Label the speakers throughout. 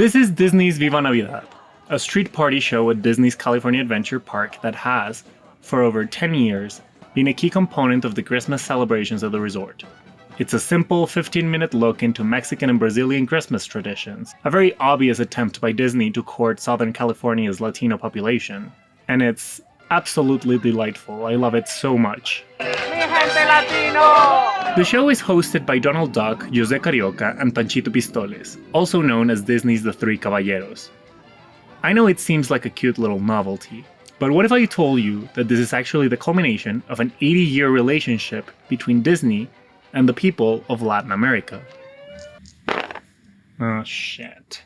Speaker 1: This is Disney's Viva Navidad, a street party show at Disney's California Adventure Park that has, for over 10 years, been a key component of the Christmas celebrations of the resort. It's a simple 15-minute look into Mexican and Brazilian Christmas traditions, a very obvious attempt by Disney to court Southern California's Latino population. And it's absolutely delightful. I love it so much. The show is hosted by Donald Duck, José Carioca, and Panchito Pistoles, also known as Disney's The Three Caballeros. I know it seems like a cute little novelty, but what if I told you that this is actually the culmination of an 80-year relationship between Disney and the people of Latin America? Oh shit.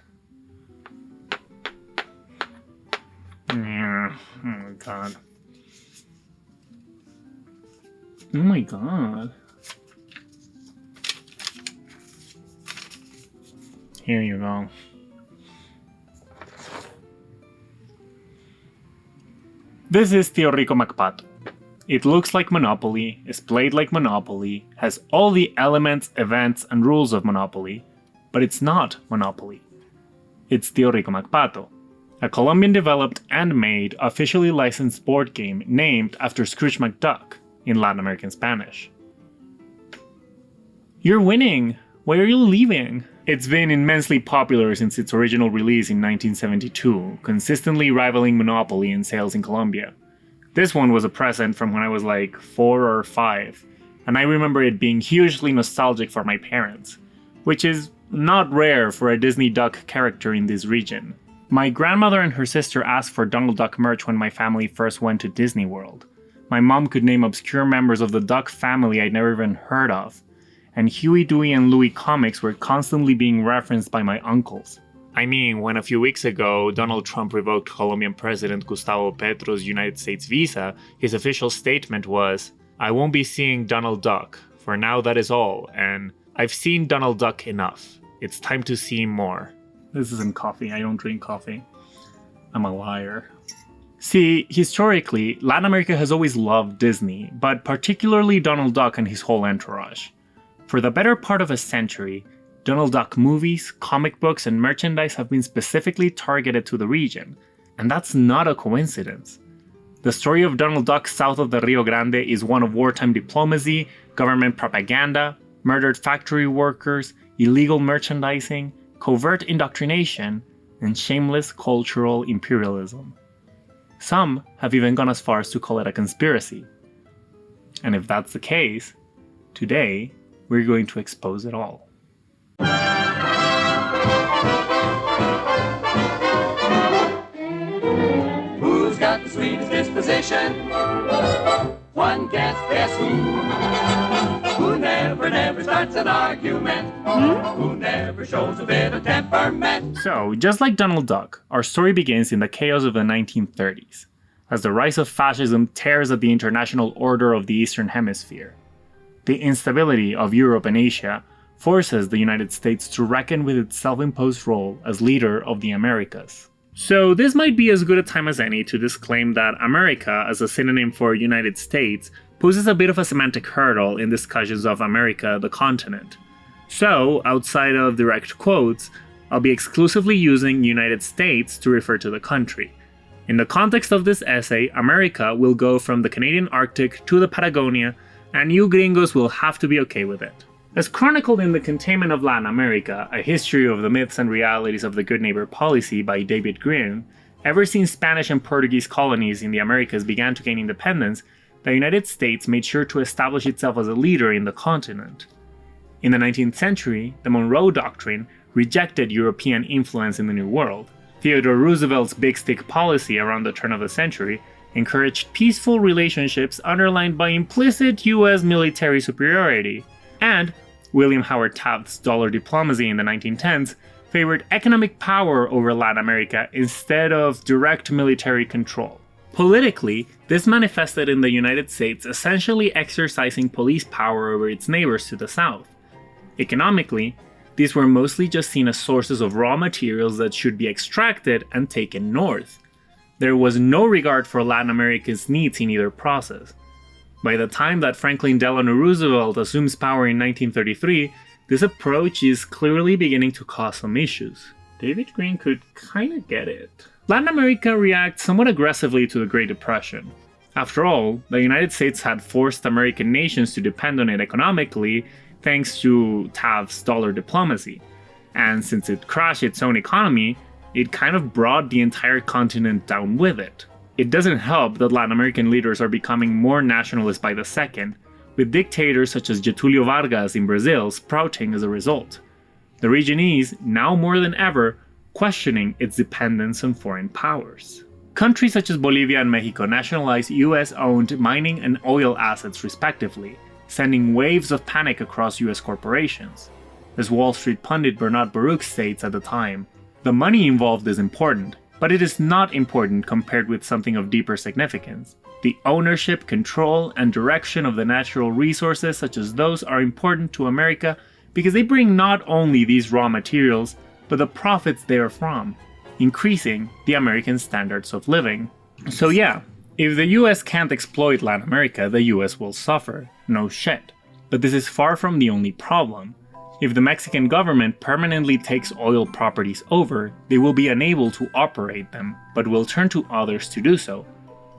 Speaker 1: Yeah. Oh my god. Oh my god. Here you go. This is Tío Rico McPato. It looks like Monopoly, is played like Monopoly, has all the elements, events, and rules of Monopoly, but it's not Monopoly. It's Tío Rico McPato, a Colombian-developed and made, officially licensed board game named after Scrooge McDuck in Latin American Spanish. You're winning! Why are you leaving? It's been immensely popular since its original release in 1972, consistently rivaling Monopoly in sales in Colombia. This one was a present from when I was like 4 or 5, and I remember it being hugely nostalgic for my parents, which is not rare for a Disney Duck character in this region. My grandmother and her sister asked for Donald Duck merch when my family first went to Disney World. My mom could name obscure members of the Duck family I'd never even heard of, and Huey, Dewey, and Louie comics were constantly being referenced by my uncles. I mean, when a few weeks ago Donald Trump revoked Colombian President Gustavo Petro's United States visa, his official statement was, "I won't be seeing Donald Duck. For now that is all, and I've seen Donald Duck enough. It's time to see more." This isn't coffee, I don't drink coffee. I'm a liar. See, historically, Latin America has always loved Disney, but particularly Donald Duck and his whole entourage. For the better part of a century, Donald Duck movies, comic books, and merchandise have been specifically targeted to the region, and that's not a coincidence. The story of Donald Duck south of the Rio Grande is one of wartime diplomacy, government propaganda, murdered factory workers, illegal merchandising, covert indoctrination, and shameless cultural imperialism. Some have even gone as far as to call it a conspiracy. And if that's the case, today we're going to expose it all.
Speaker 2: Who's got the sweetest disposition? One guess who? Who never starts an argument? Who never shows a bit of temperament?
Speaker 1: So, just like Donald Duck, our story begins in the chaos of the 1930s, as the rise of fascism tears at the international order of the Eastern Hemisphere. The instability of Europe and Asia forces the United States to reckon with its self-imposed role as leader of the Americas. So this might be as good a time as any to disclaim that America, as a synonym for United States, poses a bit of a semantic hurdle in discussions of America, the continent. So, outside of direct quotes, I'll be exclusively using United States to refer to the country. In the context of this essay, America will go from the Canadian Arctic to the Patagonia, and you gringos will have to be okay with it. As chronicled in The Containment of Latin America, a history of the myths and realities of the Good Neighbor policy by David Grimm, ever since Spanish and Portuguese colonies in the Americas began to gain independence, the United States made sure to establish itself as a leader in the continent. In the 19th century, the Monroe Doctrine rejected European influence in the New World. Theodore Roosevelt's Big Stick policy around the turn of the century encouraged peaceful relationships underlined by implicit US military superiority, and William Howard Taft's dollar diplomacy in the 1910s favored economic power over Latin America instead of direct military control. Politically, this manifested in the United States essentially exercising police power over its neighbors to the south. Economically, these were mostly just seen as sources of raw materials that should be extracted and taken north. There was no regard for Latin America's needs in either process. By the time that Franklin Delano Roosevelt assumes power in 1933, this approach is clearly beginning to cause some issues. David Green could kinda get it. Latin America reacts somewhat aggressively to the Great Depression. After all, the United States had forced American nations to depend on it economically thanks to Taft's dollar diplomacy. And since it crashed its own economy, it kind of brought the entire continent down with it. It doesn't help that Latin American leaders are becoming more nationalist by the second, with dictators such as Getulio Vargas in Brazil sprouting as a result. The region is, now more than ever, questioning its dependence on foreign powers. Countries such as Bolivia and Mexico nationalized US-owned mining and oil assets respectively, sending waves of panic across US corporations. As Wall Street pundit Bernard Baruch states at the time, the money involved is important, but it is not important compared with something of deeper significance. The ownership, control, and direction of the natural resources such as those are important to America because they bring not only these raw materials, but the profits therefrom, increasing the American standards of living. So yeah, if the US can't exploit Latin America, the US will suffer. No shit. But this is far from the only problem. If the Mexican government permanently takes oil properties over, they will be unable to operate them, but will turn to others to do so.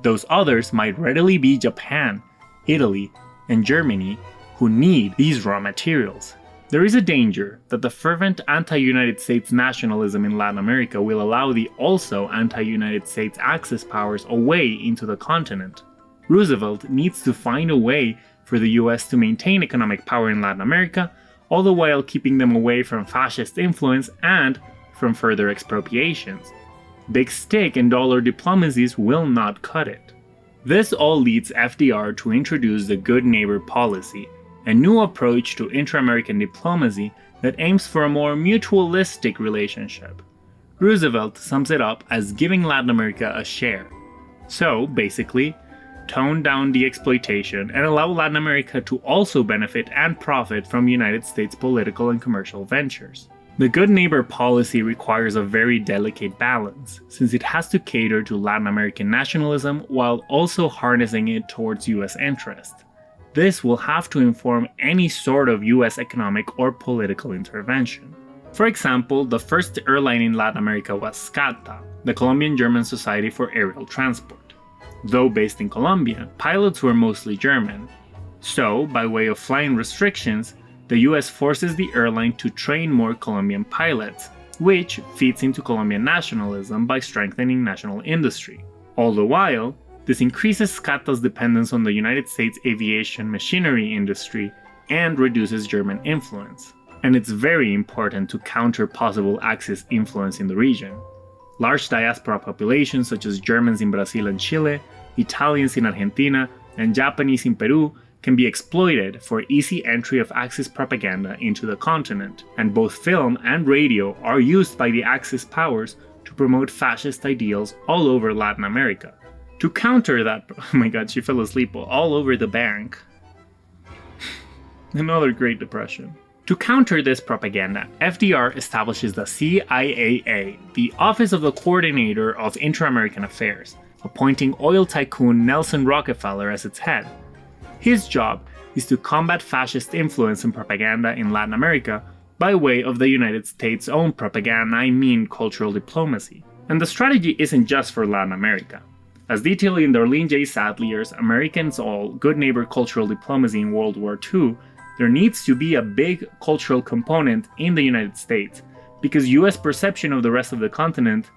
Speaker 1: Those others might readily be Japan, Italy, and Germany, who need these raw materials. There is a danger that the fervent anti-United States nationalism in Latin America will allow the also anti-United States Axis powers away into the continent. Roosevelt needs to find a way for the US to maintain economic power in Latin America, all the while keeping them away from fascist influence and from further expropriations. Big stick and dollar diplomacies will not cut it. This all leads FDR to introduce the Good Neighbor policy, a new approach to inter-American diplomacy that aims for a more mutualistic relationship. Roosevelt sums it up as giving Latin America a share. So, basically, tone down the exploitation and allow Latin America to also benefit and profit from United States political and commercial ventures. The Good Neighbor policy requires a very delicate balance, since it has to cater to Latin American nationalism while also harnessing it towards US interest. This will have to inform any sort of US economic or political intervention. For example, the first airline in Latin America was SCATA, the Colombian-German Society for Aerial Transport. Though based in Colombia, pilots were mostly German. So, by way of flying restrictions, the US forces the airline to train more Colombian pilots, which feeds into Colombian nationalism by strengthening national industry. All the while, this increases SCATA's dependence on the United States aviation machinery industry and reduces German influence. And it's very important to counter possible Axis influence in the region. Large diaspora populations such as Germans in Brazil and Chile, Italians in Argentina, and Japanese in Peru can be exploited for easy entry of Axis propaganda into the continent, and both film and radio are used by the Axis powers to promote fascist ideals all over Latin America. To counter that, oh my god, she fell asleep all over the bank. Another Great Depression. To counter this propaganda, FDR establishes the CIAA, the Office of the Coordinator of Inter-American Affairs, appointing oil tycoon Nelson Rockefeller as its head. His job is to combat fascist influence and propaganda in Latin America by way of the United States' own propaganda, cultural diplomacy. And the strategy isn't just for Latin America. As detailed in Darlene J. Sadlier's Americans All Good Neighbor Cultural Diplomacy in World War II, there needs to be a big cultural component in the United States, because US perception of the rest of the continent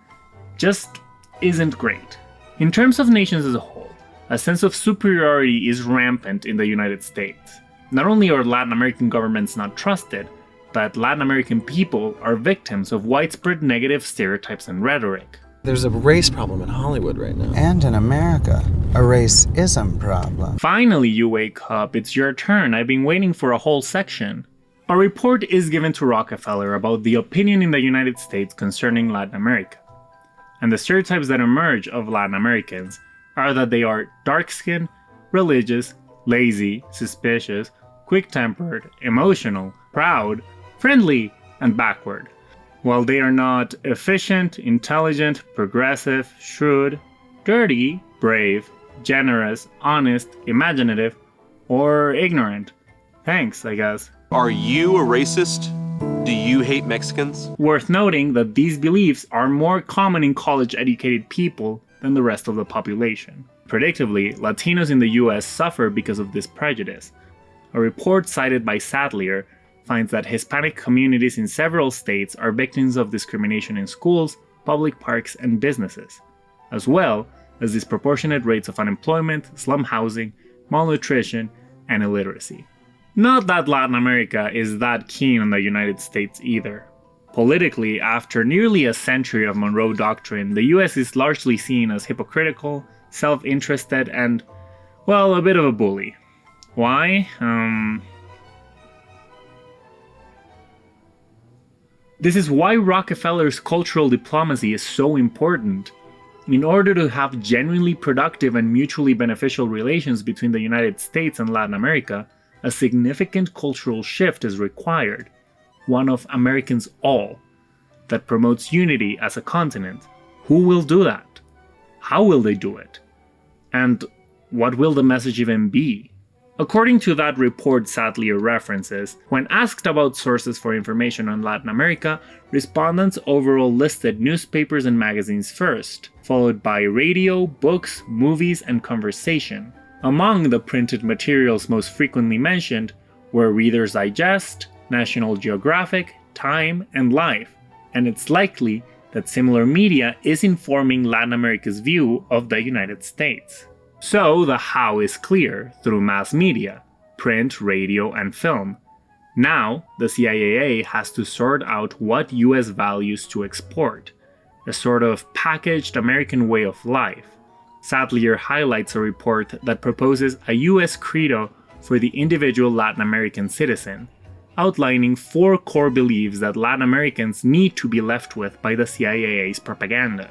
Speaker 1: just isn't great. In terms of nations as a whole, a sense of superiority is rampant in the United States. Not only are Latin American governments not trusted, but Latin American people are victims of widespread negative stereotypes and rhetoric.
Speaker 3: There's a race problem in Hollywood right now.
Speaker 4: And in America, a racism problem.
Speaker 1: Finally, you wake up. It's your turn. I've been waiting for a whole section. A report is given to Rockefeller about the opinion in the United States concerning Latin America. And the stereotypes that emerge of Latin Americans are that they are dark-skinned, religious, lazy, suspicious, quick-tempered, emotional, proud, friendly, and backward. While they are not efficient, intelligent, progressive, shrewd, dirty, brave, generous, honest, imaginative, or ignorant. Thanks, I guess.
Speaker 5: Are you a racist? Do
Speaker 3: Do you hate Mexicans?
Speaker 1: Worth noting that these beliefs are more common in college-educated people than the rest of the population. Predictably, Latinos in the US suffer because of this prejudice. A report cited by Sadlier finds that Hispanic communities in several states are victims of discrimination in schools, public parks, and businesses, as well as disproportionate rates of unemployment, slum housing, malnutrition, and illiteracy. Not that Latin America is that keen on the United States either. Politically, after nearly a century of Monroe Doctrine, the US is largely seen as hypocritical, self-interested, and, well, a bit of a bully. Why? This is why Rockefeller's cultural diplomacy is so important. In order to have genuinely productive and mutually beneficial relations between the United States and Latin America, a significant cultural shift is required, one of Americans all, that promotes unity as a continent. Who will do that? How will they do it? And what will the message even be? According to that report Sadlier references, when asked about sources for information on Latin America, respondents overall listed newspapers and magazines first, followed by radio, books, movies, and conversation. Among the printed materials most frequently mentioned were Reader's Digest, National Geographic, Time, and Life, and it's likely that similar media is informing Latin America's view of the United States. So the how is clear through mass media, print, radio, and film. Now, the CIAA has to sort out what US values to export, a sort of packaged American way of life. Sadlier highlights a report that proposes a US credo for the individual Latin American citizen, outlining 4 core beliefs that Latin Americans need to be left with by the CIAA's propaganda.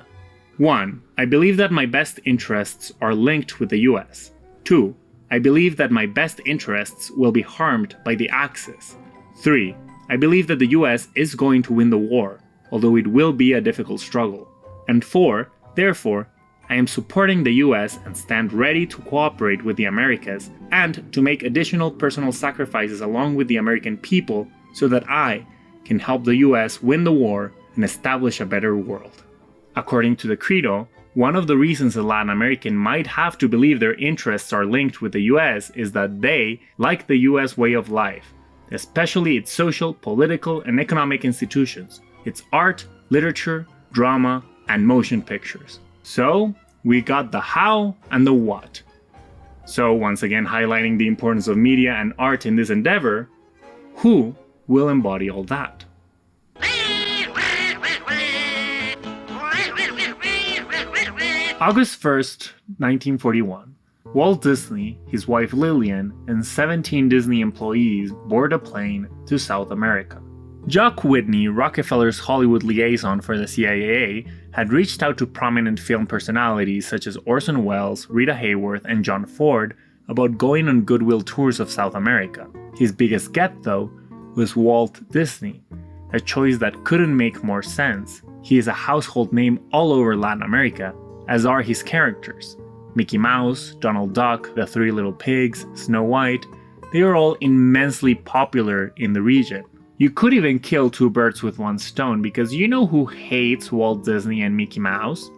Speaker 1: 1. I believe that my best interests are linked with the US. 2. I believe that my best interests will be harmed by the Axis. 3. I believe that the US is going to win the war, although it will be a difficult struggle. And 4. Therefore, I am supporting the US and stand ready to cooperate with the Americas and to make additional personal sacrifices along with the American people so that I can help the US win the war and establish a better world. According to the credo, one of the reasons a Latin American might have to believe their interests are linked with the US is that they like the US way of life, especially its social, political, and economic institutions, its art, literature, drama, and motion pictures. So, we got the how and the what. So, once again highlighting the importance of media and art in this endeavor, who will embody all that? August 1st, 1941, Walt Disney, his wife Lillian, and 17 Disney employees board a plane to South America. Jock Whitney, Rockefeller's Hollywood liaison for the CIAA, had reached out to prominent film personalities such as Orson Welles, Rita Hayworth, and John Ford about going on goodwill tours of South America. His biggest get, though, was Walt Disney, a choice that couldn't make more sense. He is a household name all over Latin America, as are his characters. Mickey Mouse, Donald Duck, the Three Little Pigs, Snow White, they are all immensely popular in the region. You could even kill 2 birds with 1 stone, because you know who hates Walt Disney and Mickey Mouse?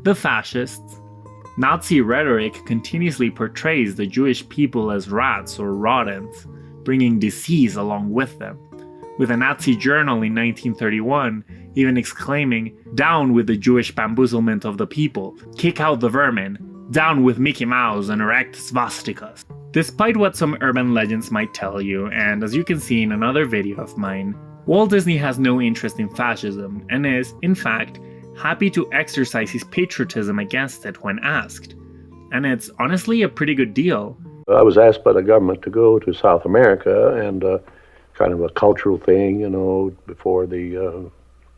Speaker 1: The fascists. Nazi rhetoric continuously portrays the Jewish people as rats or rodents, bringing disease along with them, with a Nazi journal in 1931 even exclaiming, "Down with the Jewish bamboozlement of the people, kick out the vermin, down with Mickey Mouse and erect swastikas." Despite what some urban legends might tell you, and as you can see in another video of mine, Walt Disney has no interest in fascism and is, in fact, happy to exercise his patriotism against it when asked. And it's honestly a pretty good deal.
Speaker 5: I was asked by the government to go to South America and kind of a cultural thing, before the,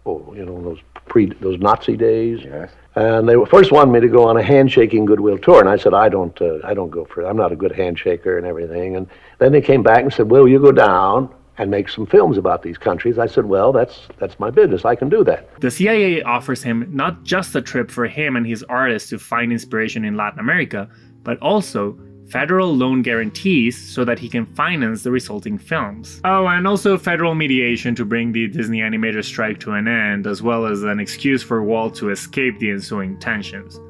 Speaker 5: those Nazi days. Yes. And they first wanted me to go on a handshaking goodwill tour, and I said, I don't go for it. I'm not a good handshaker and everything. And then they came back and said, well, you go down and make some films about these countries. I said, well, that's my business. I can do that.
Speaker 1: The CIA offers him not just a trip for him and his artists to find inspiration in Latin America, but also federal loan guarantees so that he can finance the resulting films. Oh, and also federal mediation to bring the Disney animator strike to an end, as well as an excuse for Walt to escape the ensuing tensions.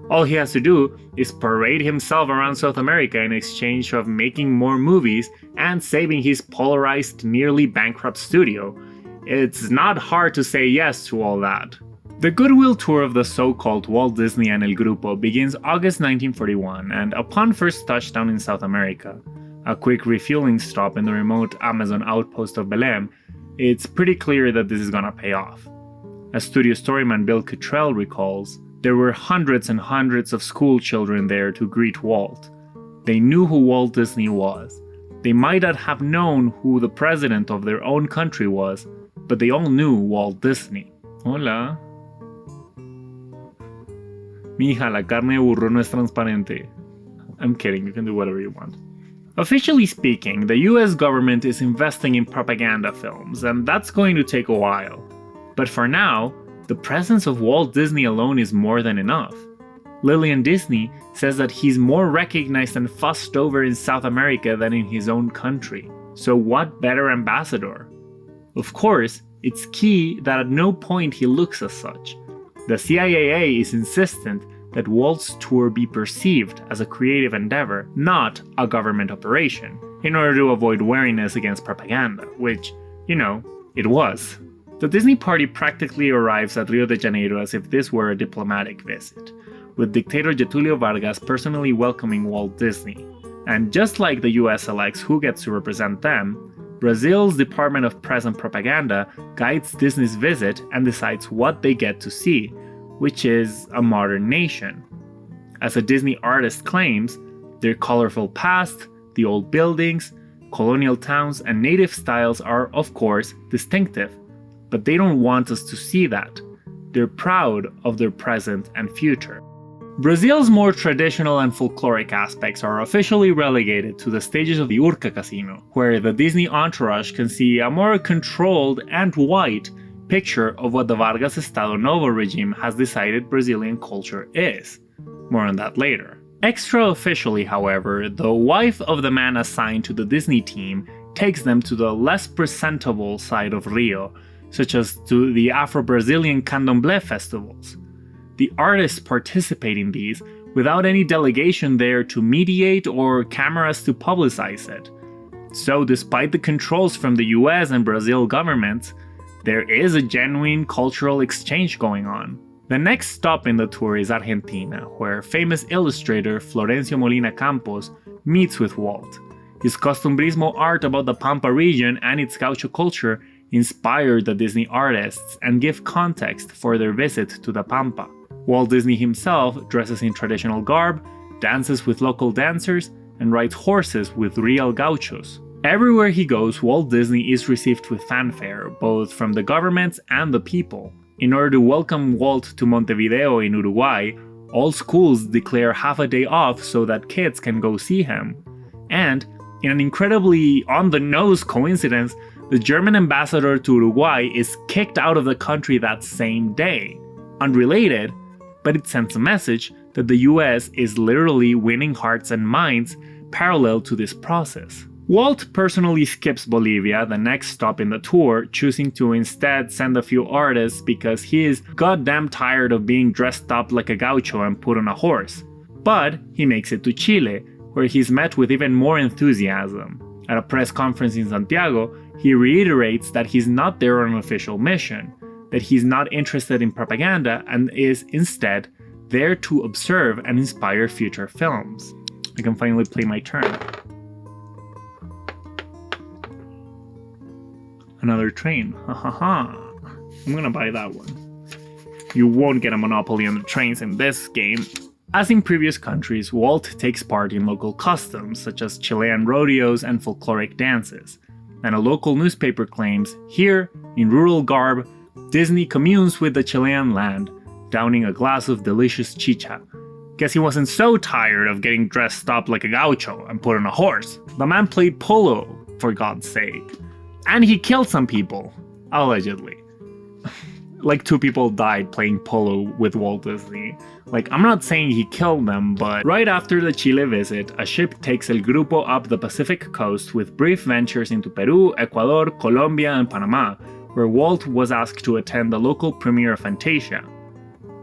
Speaker 1: All he has to do is parade himself around South America in exchange of making more movies and saving his polarized, nearly bankrupt studio. It's not hard to say yes to all that. The goodwill tour of the so-called Walt Disney and El Grupo begins August 1941, and upon first touchdown in South America, a quick refueling stop in the remote Amazon outpost of Belém, it's pretty clear that this is gonna pay off. As studio storyman Bill Cottrell recalls, there were hundreds and hundreds of school children there to greet Walt. They knew who Walt Disney was. They might not have known who the president of their own country was, but they all knew Walt Disney. Hola. Mija, la carne de burro no es transparente. I'm kidding, you can do whatever you want. Officially speaking, the US government is investing in propaganda films, and that's going to take a while. But for now, the presence of Walt Disney alone is more than enough. Lillian Disney says that he's more recognized and fussed over in South America than in his own country. So what better ambassador? Of course, it's key that at no point he looks as such. The CIAA is insistent that Walt's tour be perceived as a creative endeavor, not a government operation, in order to avoid wariness against propaganda, which, it was. The Disney party practically arrives at Rio de Janeiro as if this were a diplomatic visit, with dictator Getulio Vargas personally welcoming Walt Disney. And just like the US selects who gets to represent them, Brazil's Department of Press and Propaganda guides Disney's visit and decides what they get to see, which is a modern nation. As a Disney artist claims, their colorful past, the old buildings, colonial towns, and native styles are, of course, distinctive. But they don't want us to see that. They're proud of their present and future. Brazil's more traditional and folkloric aspects are officially relegated to the stages of the Urca Casino, where the Disney entourage can see a more controlled and white picture of what the Vargas Estado Novo regime has decided Brazilian culture is. More on that later. Extra-officially, however, the wife of the man assigned to the Disney team takes them to the less presentable side of Rio, such as to the Afro-Brazilian Candomblé festivals. The artists participate in these without any delegation there to mediate or cameras to publicize it. So despite the controls from the US and Brazil governments, there is a genuine cultural exchange going on. The next stop in the tour is Argentina, where famous illustrator Florencio Molina Campos meets with Walt. His costumbrismo art about the Pampa region and its gaucho culture inspired the Disney artists and give context for their visit to the Pampa. Walt Disney himself dresses in traditional garb, dances with local dancers, and rides horses with real gauchos. Everywhere he goes, Walt Disney is received with fanfare, both from the governments and the people. In order to welcome Walt to Montevideo in Uruguay, all schools declare half a day off so that kids can go see him. And, in an incredibly on-the-nose coincidence, the German ambassador to Uruguay is kicked out of the country that same day. Unrelated, but it sends a message that the US is literally winning hearts and minds parallel to this process. Walt personally skips Bolivia, the next stop in the tour, choosing to instead send a few artists because he is goddamn tired of being dressed up like a gaucho and put on a horse. But he makes it to Chile, where he's met with even more enthusiasm. At a press conference in Santiago, he reiterates that he's not there on an official mission, that he's not interested in propaganda and is instead there to observe and inspire future films. I can finally play my turn. Another train, ha ha ha. I'm gonna buy that one. You won't get a monopoly on the trains in this game. As in previous countries, Walt takes part in local customs such as Chilean rodeos and folkloric dances. And a local newspaper claims, here, in rural garb, Disney communes with the Chilean land, downing a glass of delicious chicha. Guess he wasn't so tired of getting dressed up like a gaucho and put on a horse. The man played polo, for God's sake. And he killed some people, allegedly. Like 2 people died playing polo with Walt Disney. Like, I'm not saying he killed them, but right after the Chile visit, a ship takes El Grupo up the Pacific coast with brief ventures into Peru, Ecuador, Colombia, and Panama, where Walt was asked to attend the local premiere of Fantasia.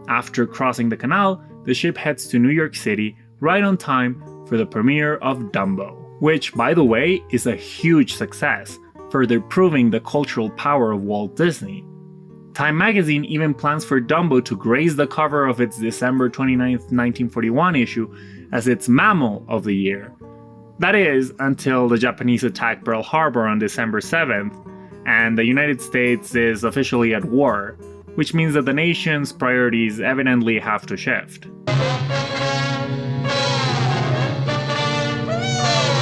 Speaker 1: After crossing the canal, the ship heads to New York City right on time for the premiere of Dumbo, which, by the way, is a huge success, further proving the cultural power of Walt Disney. Time magazine even plans for Dumbo to grace the cover of its December 29, 1941 issue as its mammal of the year. That is, until the Japanese attack Pearl Harbor on December 7th, and the United States is officially at war, which means that the nation's priorities evidently have to shift.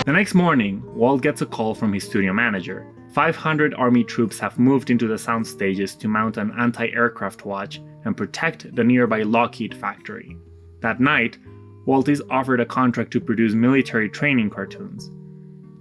Speaker 1: The next morning, Walt gets a call from his studio manager. 500 army troops have moved into the sound stages to mount an anti-aircraft watch and protect the nearby Lockheed factory. That night, Walt is offered a contract to produce military training cartoons.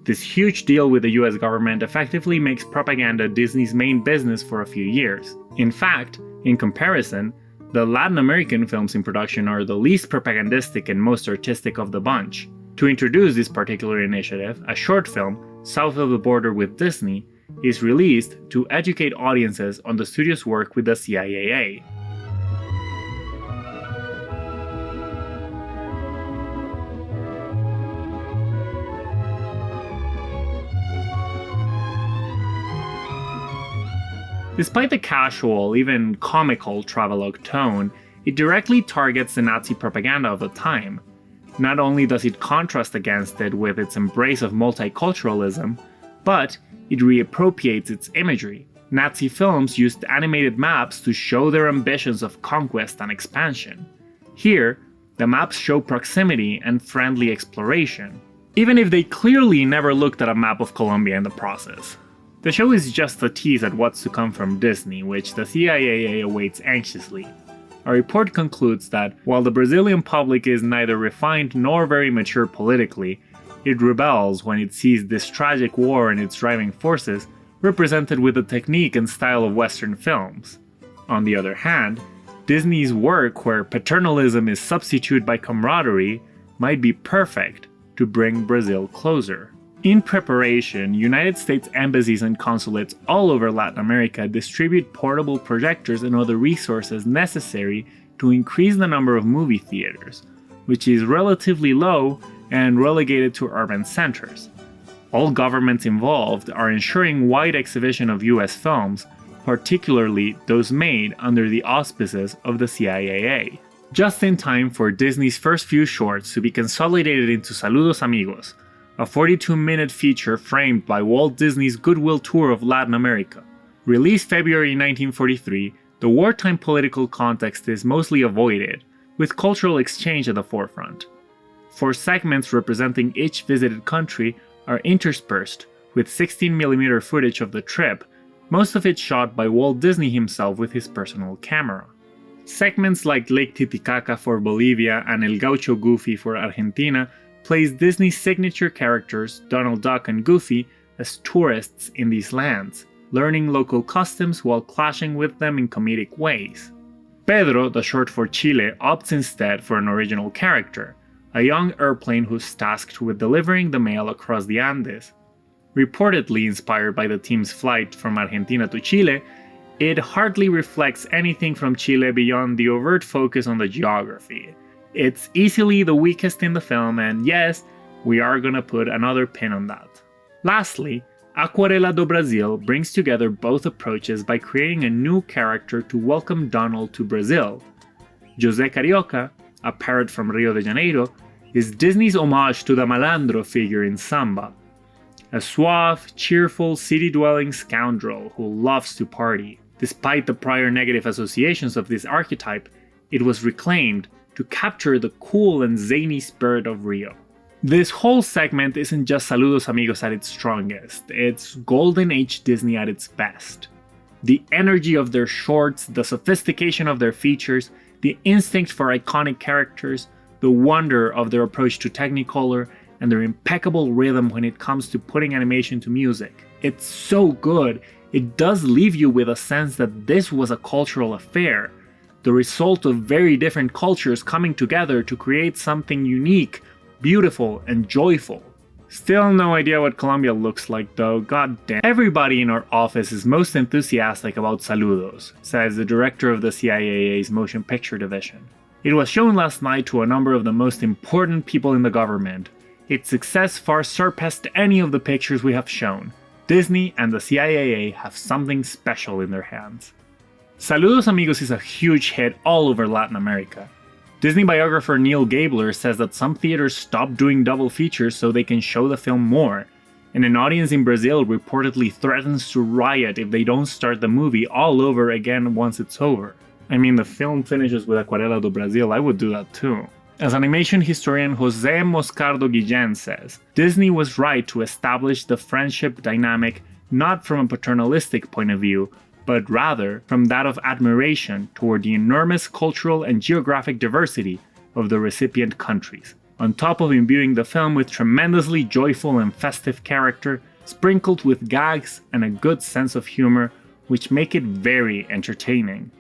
Speaker 1: This huge deal with the US government effectively makes propaganda Disney's main business for a few years. In fact, in comparison, the Latin American films in production are the least propagandistic and most artistic of the bunch. To introduce this particular initiative, a short film, South of the Border with Disney, is released to educate audiences on the studio's work with the CIA. Despite the casual, even comical travelogue tone, it directly targets the Nazi propaganda of the time. Not only does it contrast against it with its embrace of multiculturalism, but it reappropriates its imagery. Nazi films used animated maps to show their ambitions of conquest and expansion. Here, the maps show proximity and friendly exploration, even if they clearly never looked at a map of Colombia in the process. The show is just a tease at what's to come from Disney, which the CIA awaits anxiously. A report concludes that, while the Brazilian public is neither refined nor very mature politically, it rebels when it sees this tragic war and its driving forces represented with the technique and style of Western films. On the other hand, Disney's work where paternalism is substituted by camaraderie might be perfect to bring Brazil closer. In preparation, United States embassies and consulates all over Latin America distribute portable projectors and other resources necessary to increase the number of movie theaters, which is relatively low and relegated to urban centers. All governments involved are ensuring wide exhibition of US films, particularly those made under the auspices of the CIA. Just in time for Disney's first few shorts to be consolidated into Saludos, Amigos, a 42-minute feature framed by Walt Disney's goodwill tour of Latin America. Released February 1943, the wartime political context is mostly avoided, with cultural exchange at the forefront. 4 segments representing each visited country are interspersed with 16mm footage of the trip, most of it shot by Walt Disney himself with his personal camera. Segments like Lake Titicaca for Bolivia and El Gaucho Goofy for Argentina plays Disney's signature characters, Donald Duck and Goofy, as tourists in these lands, learning local customs while clashing with them in comedic ways. Pedro, the short for Chile, opts instead for an original character, a young airplane who's tasked with delivering the mail across the Andes. Reportedly inspired by the team's flight from Argentina to Chile, it hardly reflects anything from Chile beyond the overt focus on the geography. It's easily the weakest in the film, and yes, we are gonna put another pin on that. Lastly, Aquarela do Brasil brings together both approaches by creating a new character to welcome Donald to Brazil. José Carioca, a parrot from Rio de Janeiro, is Disney's homage to the malandro figure in Samba, a suave, cheerful, city-dwelling scoundrel who loves to party. Despite the prior negative associations of this archetype, it was reclaimed to capture the cool and zany spirit of Rio. This whole segment isn't just Saludos Amigos at its strongest, it's Golden Age Disney at its best. The energy of their shorts, the sophistication of their features, the instinct for iconic characters, the wonder of their approach to Technicolor, and their impeccable rhythm when it comes to putting animation to music. It's so good, it does leave you with a sense that this was a cultural affair, the result of very different cultures coming together to create something unique, beautiful, and joyful. Still no idea what Colombia looks like though, goddamn. Everybody in our office is most enthusiastic about Saludos, says the director of the CIAA's motion picture division. It was shown last night to a number of the most important people in the government. Its success far surpassed any of the pictures we have shown. Disney and the CIAA have something special in their hands. Saludos Amigos is a huge hit all over Latin America. Disney biographer Neil Gabler says that some theaters stopped doing double features so they can show the film more, and an audience in Brazil reportedly threatens to riot if they don't start the movie all over again once it's over. I mean, the film finishes with Aquarela do Brasil, I would do that too. As animation historian José Moscardo Guillén says, Disney was right to establish the friendship dynamic not from a paternalistic point of view, but rather from that of admiration toward the enormous cultural and geographic diversity of the recipient countries, on top of imbuing the film with tremendously joyful and festive character, sprinkled with gags and a good sense of humor, which make it very entertaining.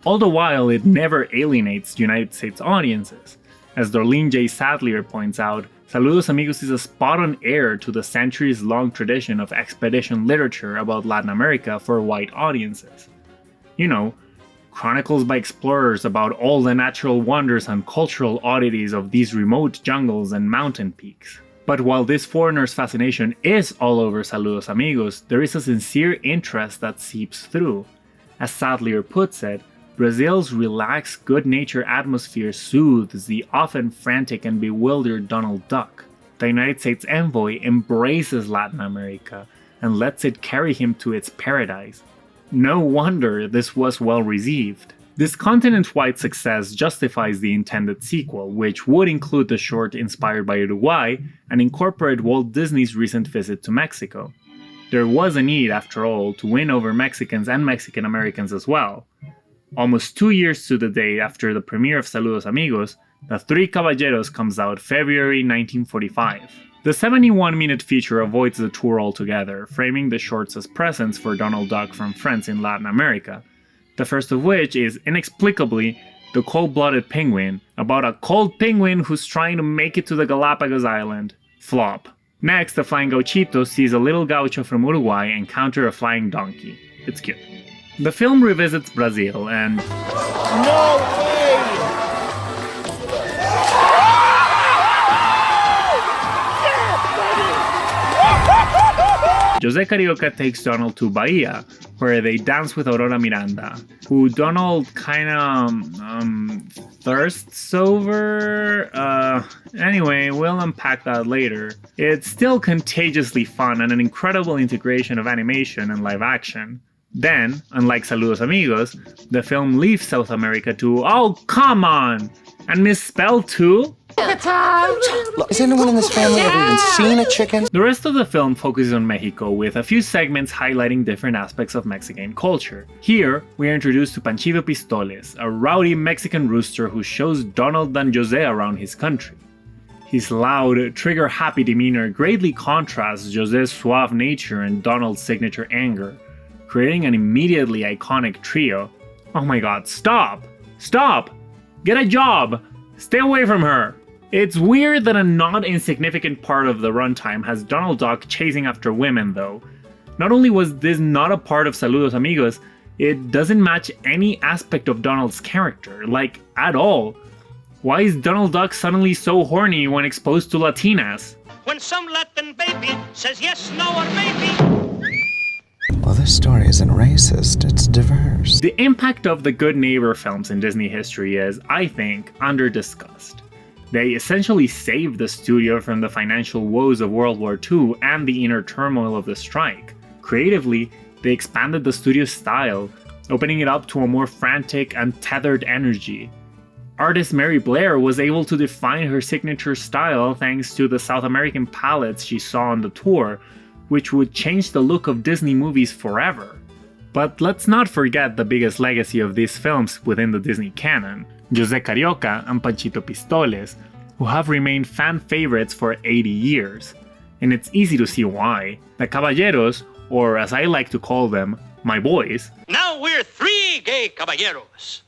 Speaker 1: All the while, it never alienates United States audiences. As Darlene J. Sadlier points out, Saludos Amigos is a spot-on heir to the centuries-long tradition of expedition literature about Latin America for white audiences. You know, chronicles by explorers about all the natural wonders and cultural oddities of these remote jungles and mountain peaks. But while this foreigner's fascination is all over Saludos Amigos, there is a sincere interest that seeps through. As Sadlier puts it, Brazil's relaxed, good-natured atmosphere soothes the often frantic and bewildered Donald Duck. The United States envoy embraces Latin America and lets it carry him to its paradise. No wonder this was well received. This continent-wide success justifies the intended sequel, which would include the short inspired by Uruguay and incorporate Walt Disney's recent visit to Mexico. There was a need, after all, to win over Mexicans and Mexican Americans as well. Almost 2 years to the day after the premiere of Saludos Amigos, The Three Caballeros comes out February 1945. The 71-minute feature avoids the tour altogether, framing the shorts as presents for Donald Duck from friends in Latin America. The first of which is, inexplicably, The Cold-Blooded Penguin, about a cold penguin who's trying to make it to the Galapagos Island. Flop. Next, the Flying Gauchito sees a little gaucho from Uruguay encounter a flying donkey. It's cute. The film revisits Brazil and...
Speaker 6: No way!
Speaker 1: José Carioca takes Donald to Bahia, where they dance with Aurora Miranda, who Donald kinda thirsts over. Anyway, we'll unpack that later. It's still contagiously fun and an incredible integration of animation and live action. Then, unlike Saludos Amigos, the film leaves South America to, oh come on, and misspell too?
Speaker 4: Has anyone in this family ever even seen a chicken?
Speaker 1: The rest of the film focuses on Mexico, with a few segments highlighting different aspects of Mexican culture. Here, we are introduced to Panchito Pistoles, a rowdy Mexican rooster who shows Donald and José around his country. His loud, trigger-happy demeanor greatly contrasts José's suave nature and Donald's signature anger, creating an immediately iconic trio. Oh my god, stop! Stop! Get a job! Stay away from her! It's weird that a not insignificant part of the runtime has Donald Duck chasing after women though. Not only was this not a part of Saludos Amigos, it doesn't match any aspect of Donald's character, like at all. Why is Donald Duck suddenly so horny when exposed to Latinas?
Speaker 6: When some Latin baby says yes, no, or maybe...
Speaker 4: Well, this story isn't racist, it's diverse.
Speaker 1: The impact of the Good Neighbor films in Disney history is, I think, under-discussed. They essentially saved the studio from the financial woes of World War II and the inner turmoil of the strike. Creatively, they expanded the studio's style, opening it up to a more frantic and tethered energy. Artist Mary Blair was able to define her signature style thanks to the South American palettes she saw on the tour, which would change the look of Disney movies forever. But let's not forget the biggest legacy of these films within the Disney canon, José Carioca and Panchito Pistoles, who have remained fan favorites for 80 years. And it's easy to see why. The Caballeros, or as I like to call them, my boys,
Speaker 6: Now we're 3 gay caballeros.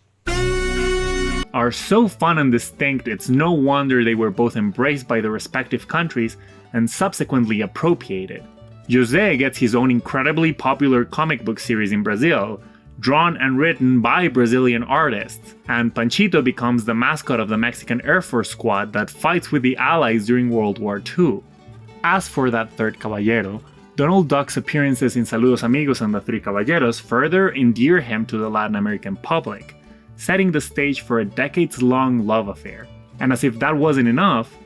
Speaker 1: are so fun and distinct it's no wonder they were both embraced by their respective countries and subsequently appropriated. José gets his own incredibly popular comic book series in Brazil, drawn and written by Brazilian artists, and Panchito becomes the mascot of the Mexican Air Force squad that fights with the Allies during World War II. As for that third caballero, Donald Duck's appearances in Saludos, Amigos and the Three Caballeros further endear him to the Latin American public, setting the stage for a decades-long love affair. And as if that wasn't enough,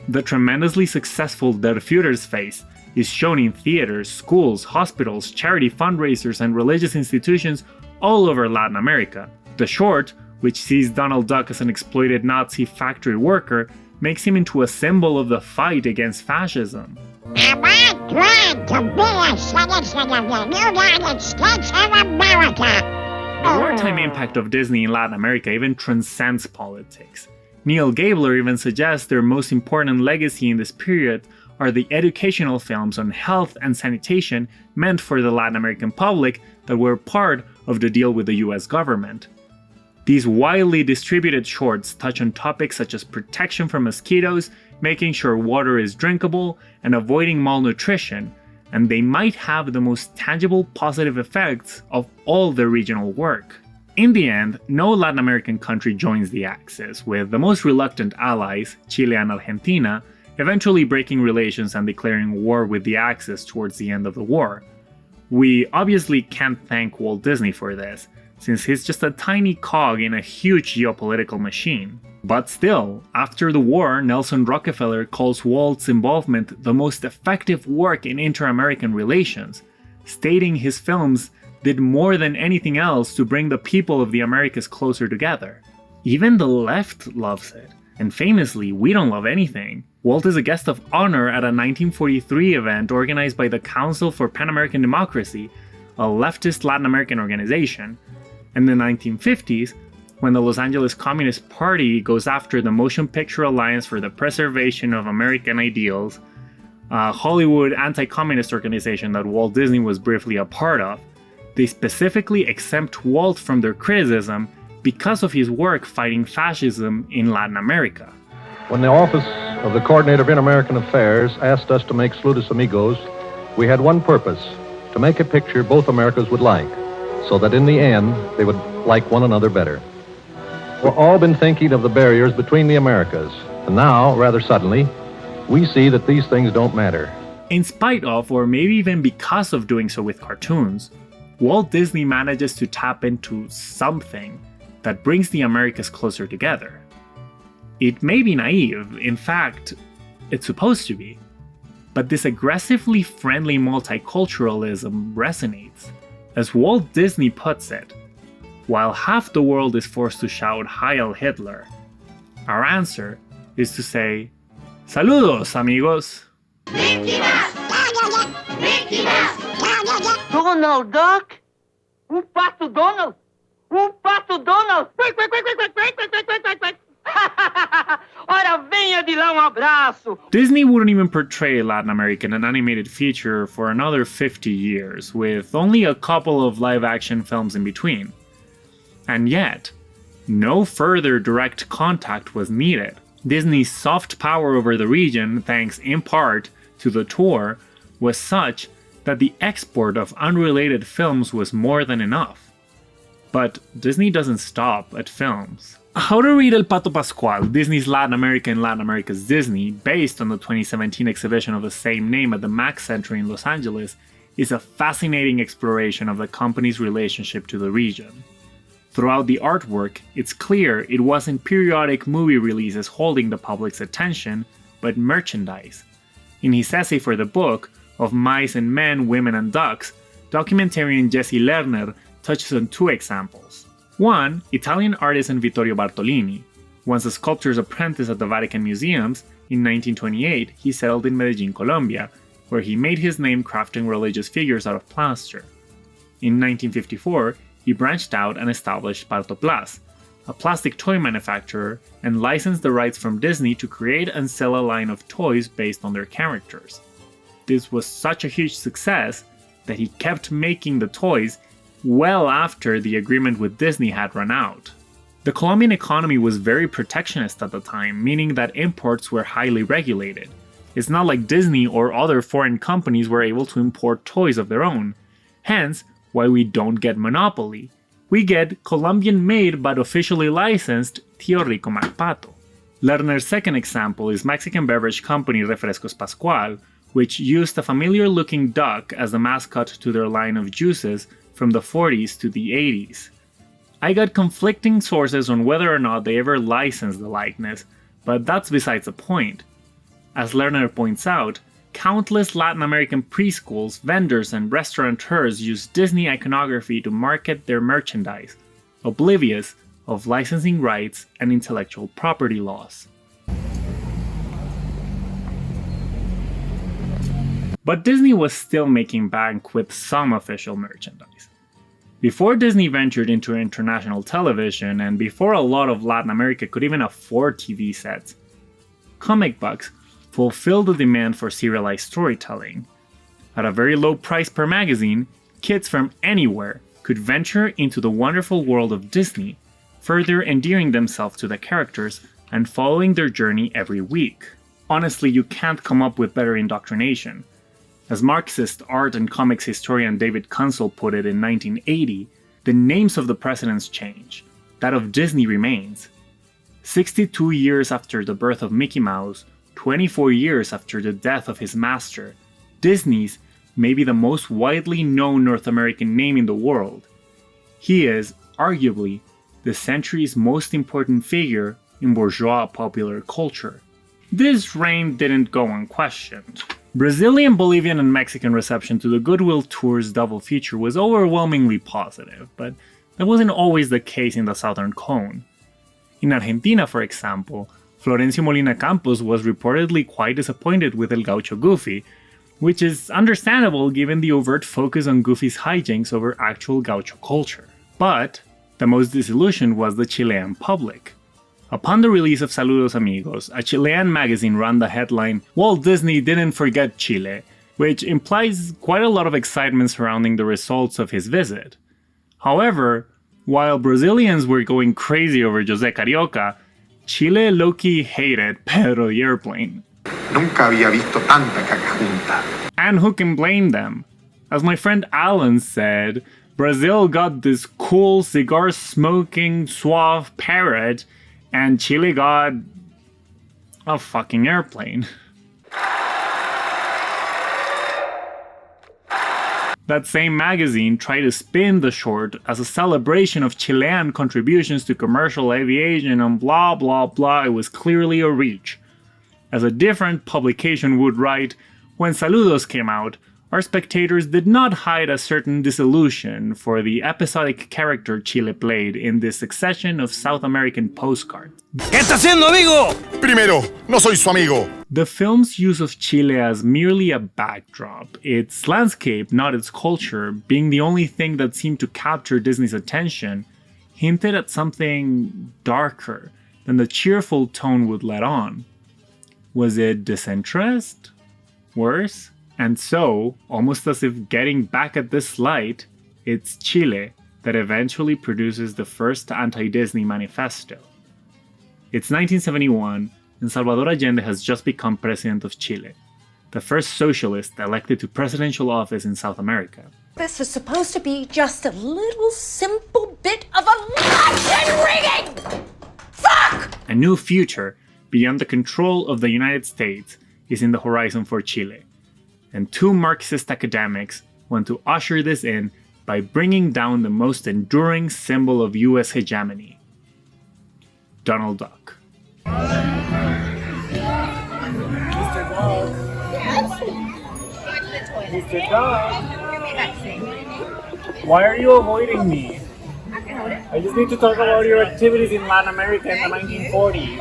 Speaker 1: the tremendously successful Der Führer's face is shown in theaters, schools, hospitals, charity fundraisers, and religious institutions all over Latin America. The short, which sees Donald Duck as an exploited Nazi factory worker, makes him into a symbol of the fight against fascism.
Speaker 7: Am I glad to be a citizen of the United States of America?
Speaker 1: The wartime impact of Disney in Latin America even transcends politics. Neil Gabler even suggests their most important legacy in this period are the educational films on health and sanitation meant for the Latin American public that were part of the deal with the US government. These widely distributed shorts touch on topics such as protection from mosquitoes, making sure water is drinkable, and avoiding malnutrition, and they might have the most tangible positive effects of all their regional work. In the end, no Latin American country joins the Axis, with the most reluctant allies, Chile and Argentina, eventually breaking relations and declaring war with the Axis towards the end of the war. We obviously can't thank Walt Disney for this, since he's just a tiny cog in a huge geopolitical machine. But still, after the war, Nelson Rockefeller calls Walt's involvement the most effective work in inter-American relations, stating his films did more than anything else to bring the people of the Americas closer together. Even the left loves it, and famously, We Don't Love Anything. Walt is a guest of honor at a 1943 event organized by the Council for Pan-American Democracy, a leftist Latin American organization. In the 1950s, when the Los Angeles Communist Party goes after the Motion Picture Alliance for the Preservation of American Ideals, a Hollywood anti-communist organization that Walt Disney was briefly a part of, they specifically exempt Walt from their criticism because of his work fighting fascism in Latin America.
Speaker 8: When the Office of the Coordinator of Inter-American Affairs asked us to make Saludos Amigos, we had one purpose: to make a picture both Americas would like, so that in the end, they would like one another better. We've all been thinking of the barriers between the Americas, and now, rather suddenly, we see that these things don't matter.
Speaker 1: In spite of, or maybe even because of doing so with cartoons, Walt Disney manages to tap into something that brings the Americas closer together. It may be naive, in fact, it's supposed to be, but this aggressively friendly multiculturalism resonates. As Walt Disney puts it, while half the world is forced to shout Heil Hitler, our answer is to say, Saludos, amigos!
Speaker 7: Mickey Mouse! Mickey Mouse!
Speaker 9: Donald Duck? Pato Donald? Pato Donald? Ora, venha de lá abraço!
Speaker 1: Disney wouldn't even portray Latin America in an animated feature for another 50 years, with only a couple of live-action films in between. And yet, no further direct contact was needed. Disney's soft power over the region, thanks in part to the tour, was such that the export of unrelated films was more than enough. But Disney doesn't stop at films. How to Read El Pato Pascual, Disney's Latin America and Latin America's Disney, based on the 2017 exhibition of the same name at the Mack Center in Los Angeles, is a fascinating exploration of the company's relationship to the region. Throughout the artwork, it's clear it wasn't periodic movie releases holding the public's attention, but merchandise. In his essay for the book, Of Mice and Men, Women and Ducks, documentarian Jesse Lerner touches on two examples. One, Italian artisan Vittorio Bartolini. Once a sculptor's apprentice at the Vatican Museums, in 1928 he settled in Medellin, Colombia, where he made his name crafting religious figures out of plaster. In 1954, he branched out and established Partoplas, a plastic toy manufacturer, and licensed the rights from Disney to create and sell a line of toys based on their characters. This was such a huge success that he kept making the toys well after the agreement with Disney had run out. The Colombian economy was very protectionist at the time, meaning that imports were highly regulated. It's not like Disney or other foreign companies were able to import toys of their own. Hence, why we don't get Monopoly. We get Colombian-made but officially licensed Tío Rico McPato. Lerner's second example is Mexican beverage company Refrescos Pascual, which used a familiar-looking duck as the mascot to their line of juices from the 40s to the 80s. I got conflicting sources on whether or not they ever licensed the likeness, but that's besides the point. As Lerner points out, countless Latin American preschools, vendors, and restaurateurs use Disney iconography to market their merchandise, oblivious of licensing rights and intellectual property laws. But Disney was still making bank with some official merchandise. Before Disney ventured into international television, and before a lot of Latin America could even afford TV sets, comic books fulfilled the demand for serialized storytelling. At a very low price per magazine, kids from anywhere could venture into the wonderful world of Disney, further endearing themselves to the characters and following their journey every week. Honestly, you can't come up with better indoctrination. As Marxist art and comics historian David Kunsel put it in 1980, the names of the presidents change, that of Disney remains. 62 years after the birth of Mickey Mouse, 24 years after the death of his master, Disney's may be the most widely known North American name in the world. He is, arguably, the century's most important figure in bourgeois popular culture. This reign didn't go unquestioned. Brazilian, Bolivian, and Mexican reception to the Goodwill Tour's double feature was overwhelmingly positive, but that wasn't always the case in the Southern Cone. In Argentina, for example, Florencio Molina Campos was reportedly quite disappointed with El Gaucho Goofy, which is understandable given the overt focus on Goofy's hijinks over actual gaucho culture. But the most disillusioned was the Chilean public. Upon the release of Saludos Amigos, a Chilean magazine ran the headline, "Walt Disney didn't forget Chile," which implies quite a lot of excitement surrounding the results of his visit. However, while Brazilians were going crazy over José Carioca, Chile low-key hated Pedro the Airplane.
Speaker 10: Nunca había visto tanta caca junta.
Speaker 1: And who can blame them? As my friend Alan said, Brazil got this cool cigar-smoking, suave parrot, and Chile got a fucking airplane. That same magazine tried to spin the short as a celebration of Chilean contributions to commercial aviation and blah blah blah. It was clearly a reach. As a different publication would write, when Saludos came out, our spectators did not hide a certain disillusion for the episodic character Chile played in this succession of South American postcards.
Speaker 11: ¿Qué está haciendo, amigo? Primero, no soy su amigo.
Speaker 1: The film's use of Chile as merely a backdrop, its landscape, not its culture, being the only thing that seemed to capture Disney's attention, hinted at something darker than the cheerful tone would let on. Was it disinterest? Worse? And so, almost as if getting back at this light, it's Chile that eventually produces the first anti-Disney manifesto. It's 1971, and Salvador Allende has just become president of Chile, the first socialist elected to presidential office in South America.
Speaker 12: This is supposed to be just a little simple bit of election rigging! Fuck!
Speaker 1: A new future, beyond the control of the United States, is in the horizon for Chile. And two Marxist academics want to usher this in by bringing down the most enduring symbol of US hegemony, Donald Duck.
Speaker 13: Mr. Dog. Yes? Mr. Dog. Why are you avoiding me? I just need to talk about your activities in Latin America in the 1940s.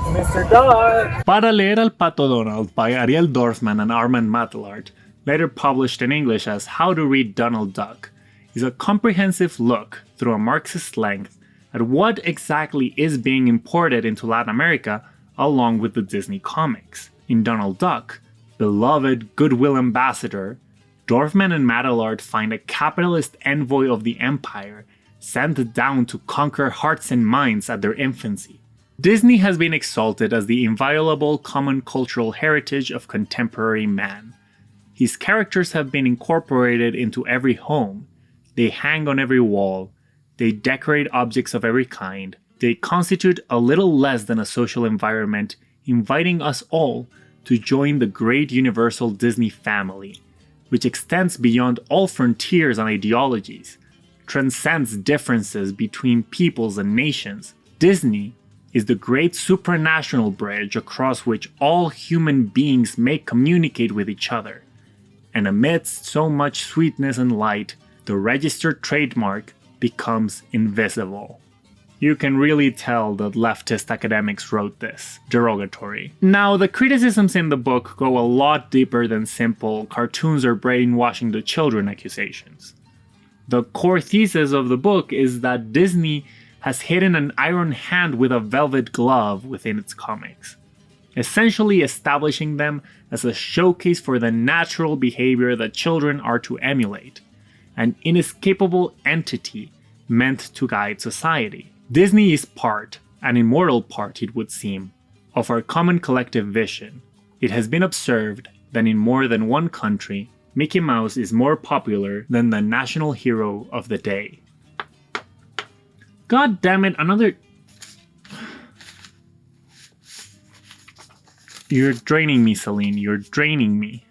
Speaker 13: Mr. Dog!
Speaker 1: Para leer al Pato Donald by Ariel Dorfman and Armand Mattelart, later published in English as How to Read Donald Duck, is a comprehensive look through a Marxist length at what exactly is being imported into Latin America along with the Disney comics. In Donald Duck, beloved goodwill ambassador, Dorfman and Madelard find a capitalist envoy of the empire sent down to conquer hearts and minds at their infancy. Disney has been exalted as the inviolable common cultural heritage of contemporary man. His characters have been incorporated into every home. They hang on every wall. They decorate objects of every kind. They constitute a little less than a social environment, inviting us all to join the great universal Disney family, which extends beyond all frontiers and ideologies, transcends differences between peoples and nations. Disney is the great supranational bridge across which all human beings may communicate with each other. And amidst so much sweetness and light, the registered trademark becomes invisible. You can really tell that leftist academics wrote this, derogatory. Now, the criticisms in the book go a lot deeper than simple cartoons are brainwashing the children accusations. The core thesis of the book is that Disney has hidden an iron hand with a velvet glove within its comics, essentially establishing them as a showcase for the natural behavior that children are to emulate, an inescapable entity meant to guide society. Disney is part, an immortal part it would seem, of our common collective vision. It has been observed that in more than one country, Mickey Mouse is more popular than the national hero of the day. God damn it, another... You're draining me, Celine, you're draining me.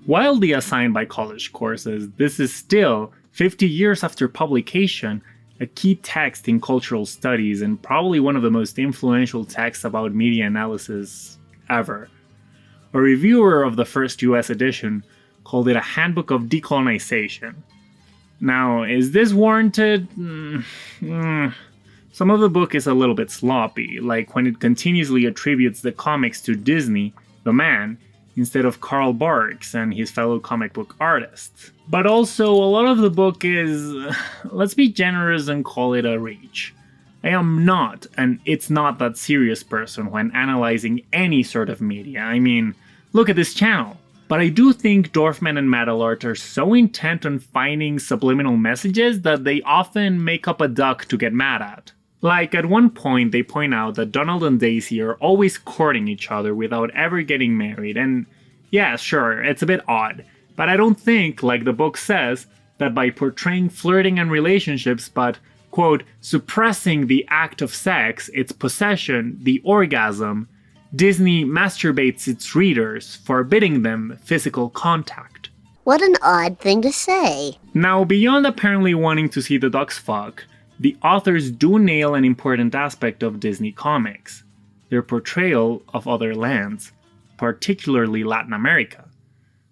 Speaker 1: Wildly assigned by college courses, this is still, 50 years after publication, a key text in cultural studies and probably one of the most influential texts about media analysis ever. A reviewer of the first US edition called it a handbook of decolonization. Now, is this warranted? Some of the book is a little bit sloppy, like when it continuously attributes the comics to Disney, the man, instead of Karl Barks and his fellow comic book artists. But also, a lot of the book is, let's be generous and call it a reach. I am not an it's not that serious person when analyzing any sort of media. I mean, look at this channel. But I do think Dorfman and Madelart are so intent on finding subliminal messages that they often make up a duck to get mad at. Like, at one point they point out that Donald and Daisy are always courting each other without ever getting married, and yeah, sure, it's a bit odd, but I don't think, like the book says, that by portraying flirting and relationships but, quote, suppressing the act of sex, its possession, the orgasm, Disney masturbates its readers, forbidding them physical contact.
Speaker 7: What an odd thing to say.
Speaker 1: Now, beyond apparently wanting to see the ducks fuck, the authors do nail an important aspect of Disney comics, their portrayal of other lands, particularly Latin America.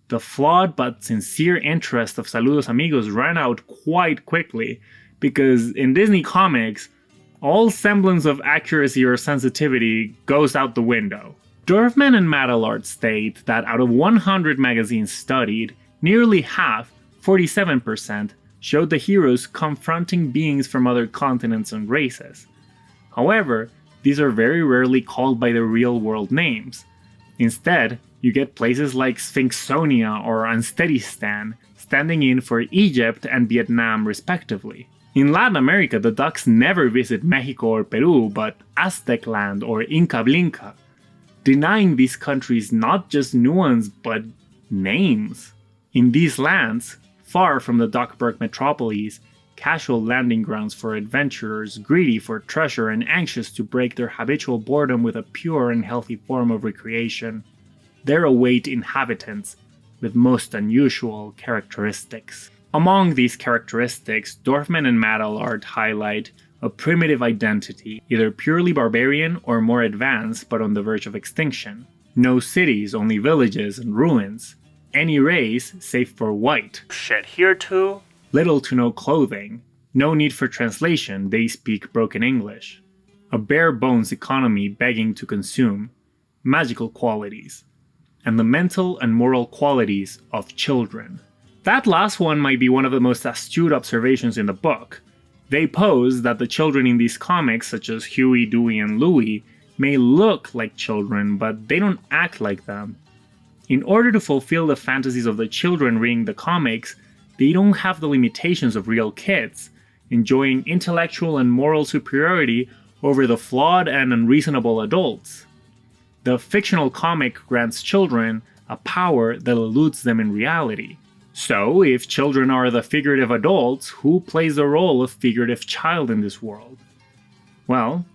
Speaker 1: The flawed but sincere interest of Saludos Amigos ran out quite quickly, because in Disney comics, all semblance of accuracy or sensitivity goes out the window. Dorfman and Madelart state that out of 100 magazines studied, nearly half, 47%, showed the heroes confronting beings from other continents and races. However, these are very rarely called by their real-world names. Instead, you get places like Sphinxonia or Unsteadystan standing in for Egypt and Vietnam respectively. In Latin America, the ducks never visit Mexico or Peru, but Aztec land or Inca Blinka, denying these countries not just nuance but names. In these lands, far from the Duckburg metropolis, casual landing grounds for adventurers greedy for treasure and anxious to break their habitual boredom with a pure and healthy form of recreation, there await inhabitants with most unusual characteristics. Among these characteristics, Dorfman and Madelart highlight a primitive identity, either purely barbarian or more advanced but on the verge of extinction. No cities, only villages and ruins. Any race, save for white. Shit here too? Little to no clothing. No need for translation, they speak broken English. A bare bones economy begging to consume. Magical qualities. And the mental and moral qualities of children. That last one might be one of the most astute observations in the book. They pose that the children in these comics, such as Huey, Dewey, and Louie, may look like children, but they don't act like them. In order to fulfill the fantasies of the children reading the comics, they don't have the limitations of real kids, enjoying intellectual and moral superiority over the flawed and unreasonable adults. The fictional comic grants children a power that eludes them in reality. So, if children are the figurative adults, who plays the role of figurative child in this world? Well,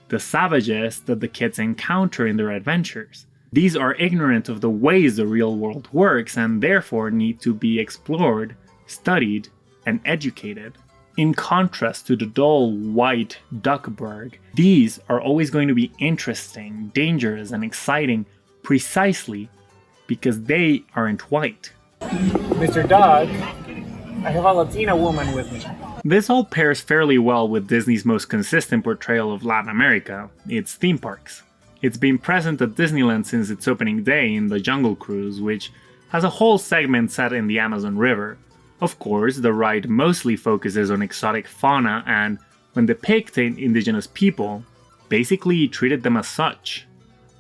Speaker 1: the savages that the kids encounter in their adventures. These are ignorant of the ways the real world works and therefore need to be explored, studied, and educated. In contrast to the dull, white Duckburg, these are always going to be interesting, dangerous, and exciting precisely because they aren't white.
Speaker 13: Mr. Doug, I have a Latina woman with me.
Speaker 1: This all pairs fairly well with Disney's most consistent portrayal of Latin America, its theme parks. It's been present at Disneyland since its opening day in the Jungle Cruise, which has a whole segment set in the Amazon River. Of course, the ride mostly focuses on exotic fauna and, when depicting indigenous people, basically treated them as such.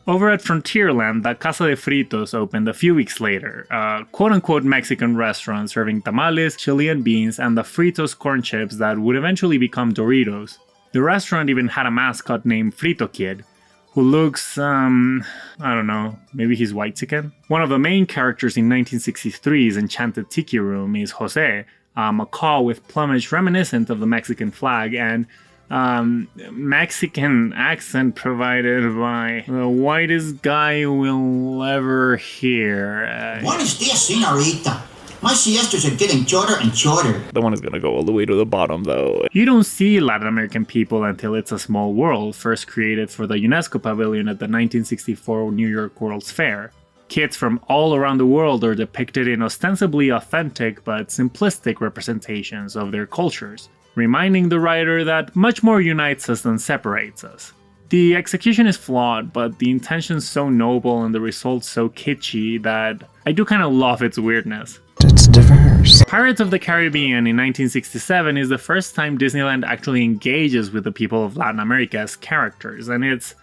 Speaker 1: Over at Frontierland, the Casa de Fritos opened a few weeks later, a quote-unquote Mexican restaurant serving tamales, Chilean beans, and the Fritos corn chips that would eventually become Doritos. The restaurant even had a mascot named Frito Kid, who looks, I don't know, maybe he's white chicken? One of the main characters in 1963's Enchanted Tiki Room is Jose, a macaw with plumage reminiscent of the Mexican flag, and Mexican accent provided by the whitest guy we'll ever hear.
Speaker 14: Buenos dias, señorita. My siestas are getting shorter and shorter.
Speaker 1: The one is gonna go all the way to the bottom, though. You don't see Latin American people until It's a Small World, first created for the UNESCO Pavilion at the 1964 New York World's Fair. Kids from all around the world are depicted in ostensibly authentic but simplistic representations of their cultures, reminding the writer that much more unites us than separates us. The execution is flawed, but the intention's so noble and the results so kitschy that I do kind of love its weirdness.
Speaker 4: It's diverse.
Speaker 1: Pirates of the Caribbean in 1967 is the first time Disneyland actually engages with the people of Latin America as characters, and it's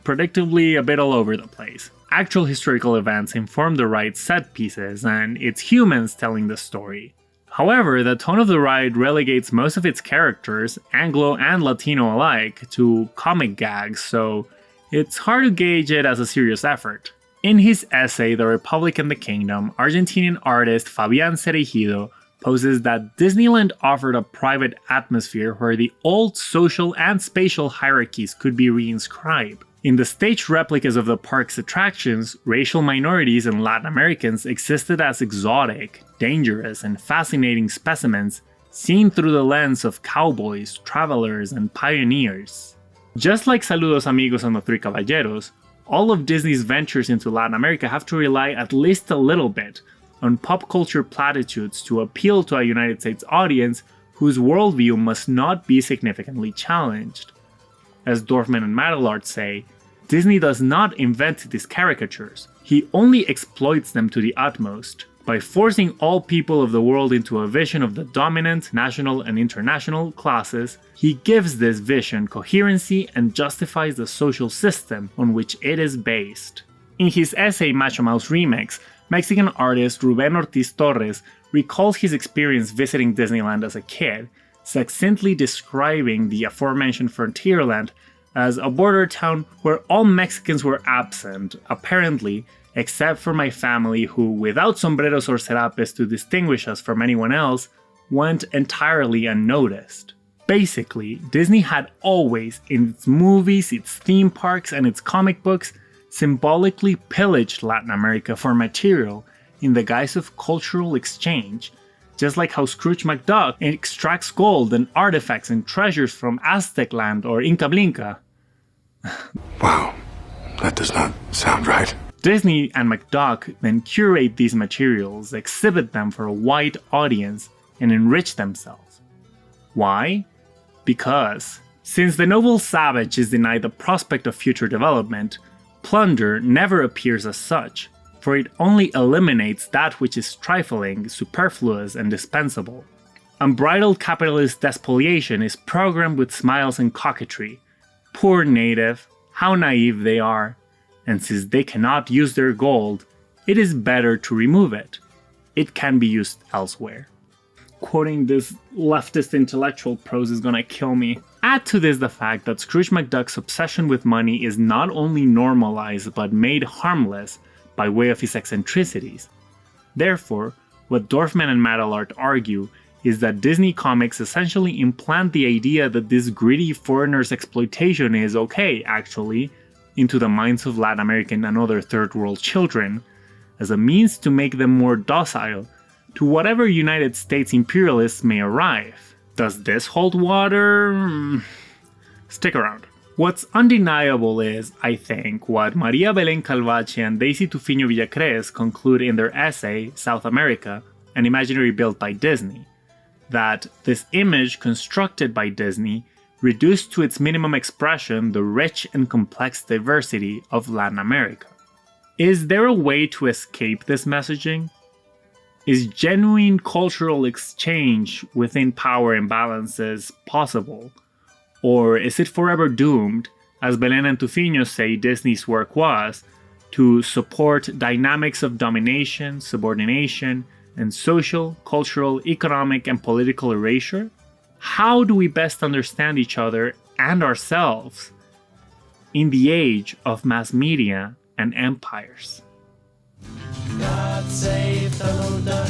Speaker 1: predictably a bit all over the place. Actual historical events inform the ride's set pieces, and it's humans telling the story. However, the tone of the ride relegates most of its characters, Anglo and Latino alike, to comic gags, so it's hard to gauge it as a serious effort. In his essay, The Republic and the Kingdom, Argentinian artist Fabián Cereijido poses that Disneyland offered a private atmosphere where the old social and spatial hierarchies could be reinscribed. In the staged replicas of the park's attractions, racial minorities and Latin Americans existed as exotic, dangerous, and fascinating specimens seen through the lens of cowboys, travelers, and pioneers. Just like Saludos, Amigos, and the Three Caballeros, all of Disney's ventures into Latin America have to rely at least a little bit on pop culture platitudes to appeal to a United States audience whose worldview must not be significantly challenged. As Dorfman and Madelart say, Disney does not invent these caricatures, he only exploits them to the utmost. By forcing all people of the world into a vision of the dominant national and international classes, he gives this vision coherency and justifies the social system on which it is based. In his essay Macho Mouse Remix, Mexican artist Rubén Ortiz Torres recalls his experience visiting Disneyland as a kid, succinctly describing the aforementioned Frontierland as a border town where all Mexicans were absent, apparently, except for my family who, without sombreros or serapes to distinguish us from anyone else, went entirely unnoticed. Basically, Disney had always, in its movies, its theme parks, and its comic books, symbolically pillaged Latin America for material in the guise of cultural exchange, just like how Scrooge McDuck extracts gold and artifacts and treasures from Aztec land or Inca Blinka.
Speaker 10: Wow, that does not sound right.
Speaker 1: Disney and McDuck then curate these materials, exhibit them for a wide audience, and enrich themselves. Why? Because, since the noble savage is denied the prospect of future development, plunder never appears as such, for it only eliminates that which is trifling, superfluous, and dispensable. Unbridled capitalist despoliation is programmed with smiles and coquetry. Poor native, how naive they are. And since they cannot use their gold, it is better to remove it. It can be used elsewhere. Quoting this leftist intellectual prose is gonna kill me. Add to this the fact that Scrooge McDuck's obsession with money is not only normalized but made harmless by way of his eccentricities. Therefore, what Dorfman and Madelart argue is that Disney comics essentially implant the idea that this greedy foreigner's exploitation is okay, actually, into the minds of Latin American and other third world children, as a means to make them more docile to whatever United States imperialists may arrive. Does this hold water? Stick around. What's undeniable is, I think, what Maria Belén Calvache and Daisy Tufino Villacrez conclude in their essay, South America, an imaginary built by Disney, that this image constructed by Disney reduced to its minimum expression the rich and complex diversity of Latin America. Is there a way to escape this messaging? Is genuine cultural exchange within power imbalances possible? Or is it forever doomed, as Belén and Tufino say Disney's work was, to support dynamics of domination, subordination, and social, cultural, economic, and political erasure? How do we best understand each other and ourselves in the age of mass media and empires?
Speaker 2: God save the little duck,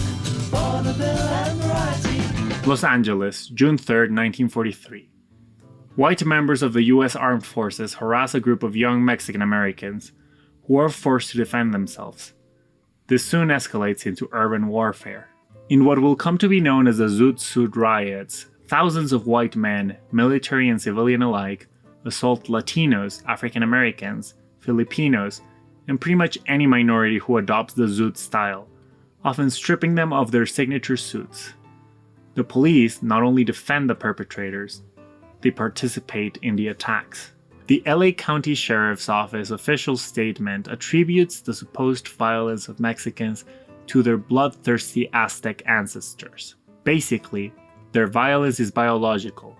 Speaker 2: vaudeville and variety.
Speaker 1: Los Angeles, June 3rd, 1943. White members of the US Armed Forces harass a group of young Mexican Americans who are forced to defend themselves. This soon escalates into urban warfare. In what will come to be known as the Zoot Suit riots, thousands of white men, military and civilian alike, assault Latinos, African Americans, Filipinos, and pretty much any minority who adopts the Zoot style, often stripping them of their signature suits. The police not only defend the perpetrators, they participate in the attacks. The LA County Sheriff's Office official statement attributes the supposed violence of Mexicans to their bloodthirsty Aztec ancestors. Basically, their violence is biological.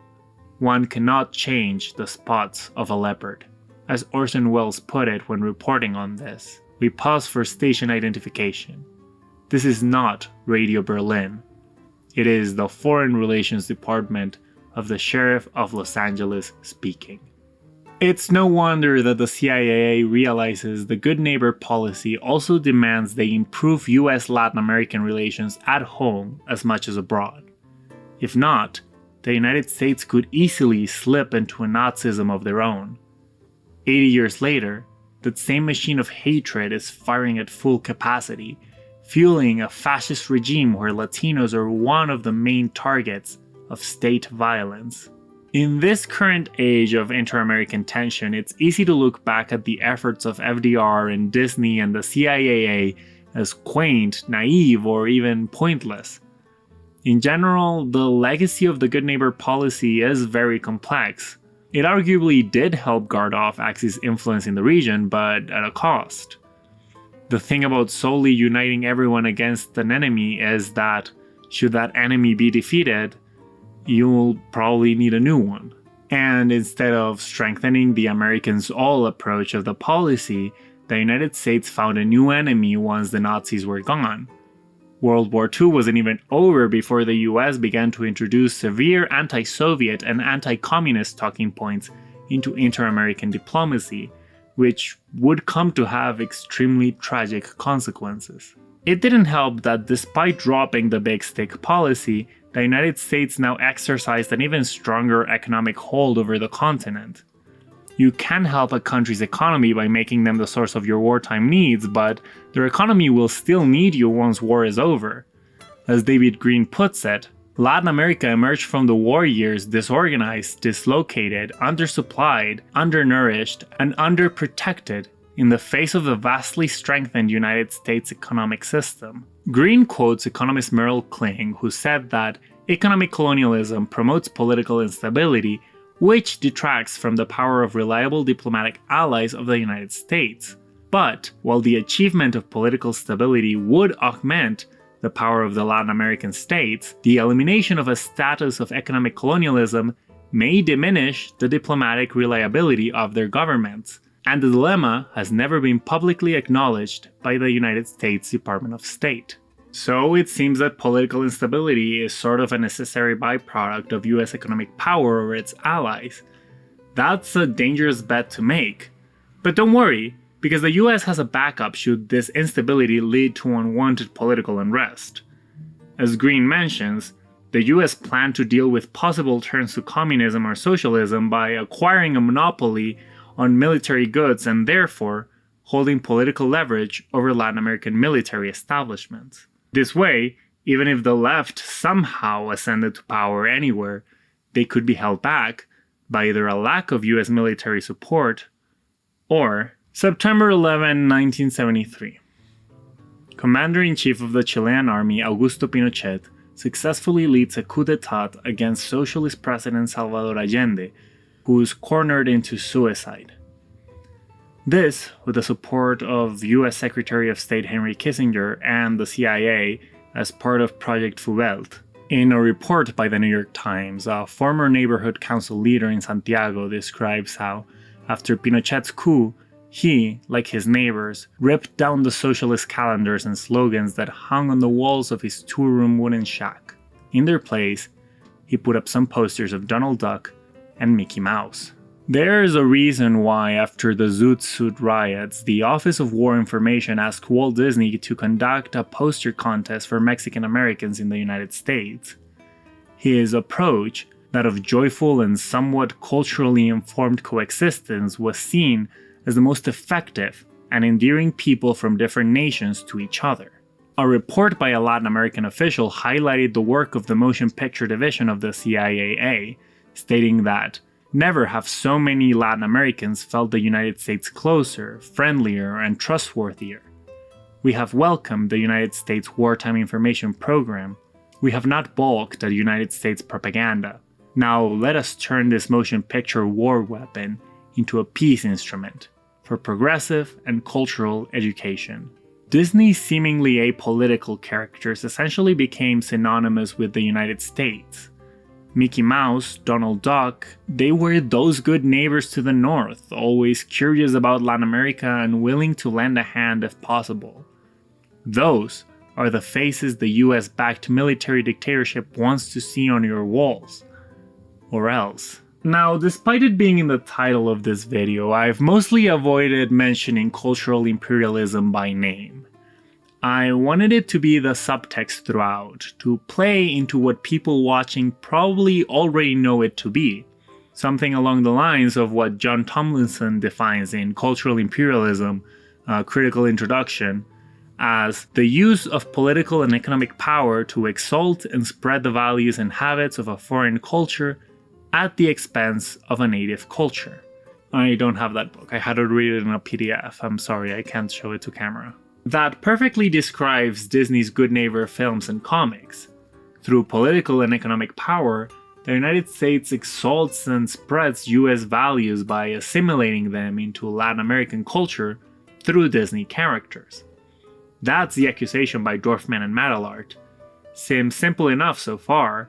Speaker 1: One cannot change the spots of a leopard. As Orson Welles put it when reporting on this, we pause for station identification. This is not Radio Berlin. It is the Foreign Relations Department of the Sheriff of Los Angeles speaking. It's no wonder that the CIA realizes the good neighbor policy also demands they improve US-Latin American relations at home as much as abroad. If not, the United States could easily slip into a Nazism of their own. 80 years later, that same machine of hatred is firing at full capacity, fueling a fascist regime where Latinos are one of the main targets of state violence. In this current age of inter-American tension, it's easy to look back at the efforts of FDR and Disney and the CIA as quaint, naive, or even pointless. In general, the legacy of the good neighbor policy is very complex. It arguably did help guard off Axis influence in the region, but at a cost. The thing about solely uniting everyone against an enemy is that, should that enemy be defeated, you'll probably need a new one. And instead of strengthening the Americans all approach of the policy, the United States found a new enemy once the Nazis were gone. World War II wasn't even over before the US began to introduce severe anti-Soviet and anti-communist talking points into inter-American diplomacy, which would come to have extremely tragic consequences. It didn't help that despite dropping the big stick policy, the United States now exercised an even stronger economic hold over the continent. You can help a country's economy by making them the source of your wartime needs, but their economy will still need you once war is over. As David Green puts it, Latin America emerged from the war years disorganized, dislocated, undersupplied, undernourished, and underprotected in the face of the vastly strengthened United States economic system. Green quotes economist Merrill Kling, who said that economic colonialism promotes political instability, which detracts from the power of reliable diplomatic allies of the United States. But while the achievement of political stability would augment the power of the Latin American states, the elimination of a status of economic colonialism may diminish the diplomatic reliability of their governments. and the dilemma has never been publicly acknowledged by the United States Department of State. So it seems that political instability is sort of a necessary byproduct of US economic power over its allies. That's a dangerous bet to make. But don't worry, because the US has a backup should this instability lead to unwanted political unrest. As Green mentions, the US planned to deal with possible turns to communism or socialism by acquiring a monopoly on military goods and therefore holding political leverage over Latin American military establishments. This way, even if the left somehow ascended to power anywhere, they could be held back by either a lack of US military support or September 11, 1973. Commander-in-Chief of the Chilean army Augusto Pinochet successfully leads a coup d'etat against socialist President Salvador Allende, who is cornered into suicide. This, with the support of US Secretary of State Henry Kissinger and the CIA as part of Project Fuehrer. In a report by the New York Times, a former neighborhood council leader in Santiago describes how, after Pinochet's coup, he, like his neighbors, ripped down the socialist calendars and slogans that hung on the walls of his two-room wooden shack. In their place, he put up some posters of Donald Duck and Mickey Mouse. There's a reason why, after the Zoot Suit riots, the Office of War Information asked Walt Disney to conduct a poster contest for Mexican Americans in the United States. His approach, that of joyful and somewhat culturally informed coexistence, was seen as the most effective and endearing people from different nations to each other. A report by a Latin American official highlighted the work of the motion picture division of the CIAA, stating that never have so many Latin Americans felt the United States closer, friendlier, and trustworthier. We have welcomed the United States Wartime Information Program. We have not balked at United States propaganda. Now let us turn this motion picture war weapon into a peace instrument for progressive and cultural education. Disney's seemingly apolitical characters essentially became synonymous with the United States. Mickey Mouse, Donald Duck, they were those good neighbors to the north, always curious about Latin America and willing to lend a hand if possible. Those are the faces the US-backed military dictatorship wants to see on your walls. Or else. Now, despite it being in the title of this video, I've mostly avoided mentioning cultural imperialism by name. I wanted it to be the subtext throughout, to play into what people watching probably already know it to be, something along the lines of what John Tomlinson defines in Cultural Imperialism, a critical introduction, as the use of political and economic power to exalt and spread the values and habits of a foreign culture at the expense of a native culture. I don't have that book, I had to read it in a PDF, I'm sorry I can't show it to camera. That perfectly describes Disney's Good Neighbor films and comics. Through political and economic power, the United States exalts and spreads US values by assimilating them into Latin American culture through Disney characters. That's the accusation by Dorfman and Madelart. Seems simple enough so far,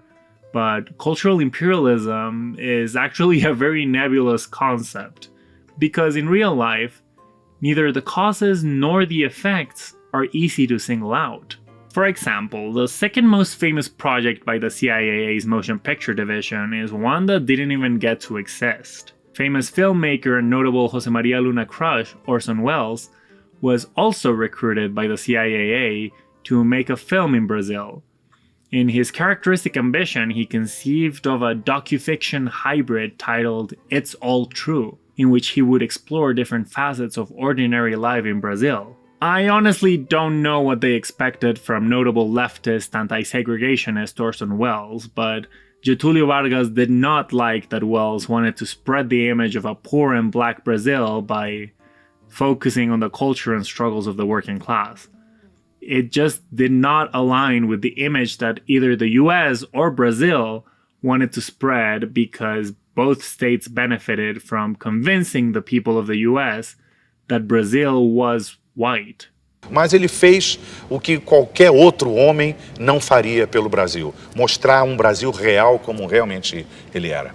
Speaker 1: but cultural imperialism is actually a very nebulous concept, because in real life, neither the causes nor the effects are easy to single out. For example, the second most famous project by the CIAA's motion picture division is one that didn't even get to exist. Famous filmmaker and notable Jose Maria Luna crush, Orson Welles, was also recruited by the CIAA to make a film in Brazil. In his characteristic ambition, he conceived of a docufiction hybrid titled It's All True, in which he would explore different facets of ordinary life in Brazil. I honestly don't know what they expected from notable leftist anti-segregationist Orson Welles, but Getulio Vargas did not like that Welles wanted to spread the image of a poor and black Brazil by focusing on the culture and struggles of the working class. It just did not align with the image that either the US or Brazil wanted to spread, because both states benefited from convincing the people of the US that Brazil was white.
Speaker 15: Mas ele fez o que qualquer outro homem não faria pelo Brasil, mostrar Brasil real como realmente ele era.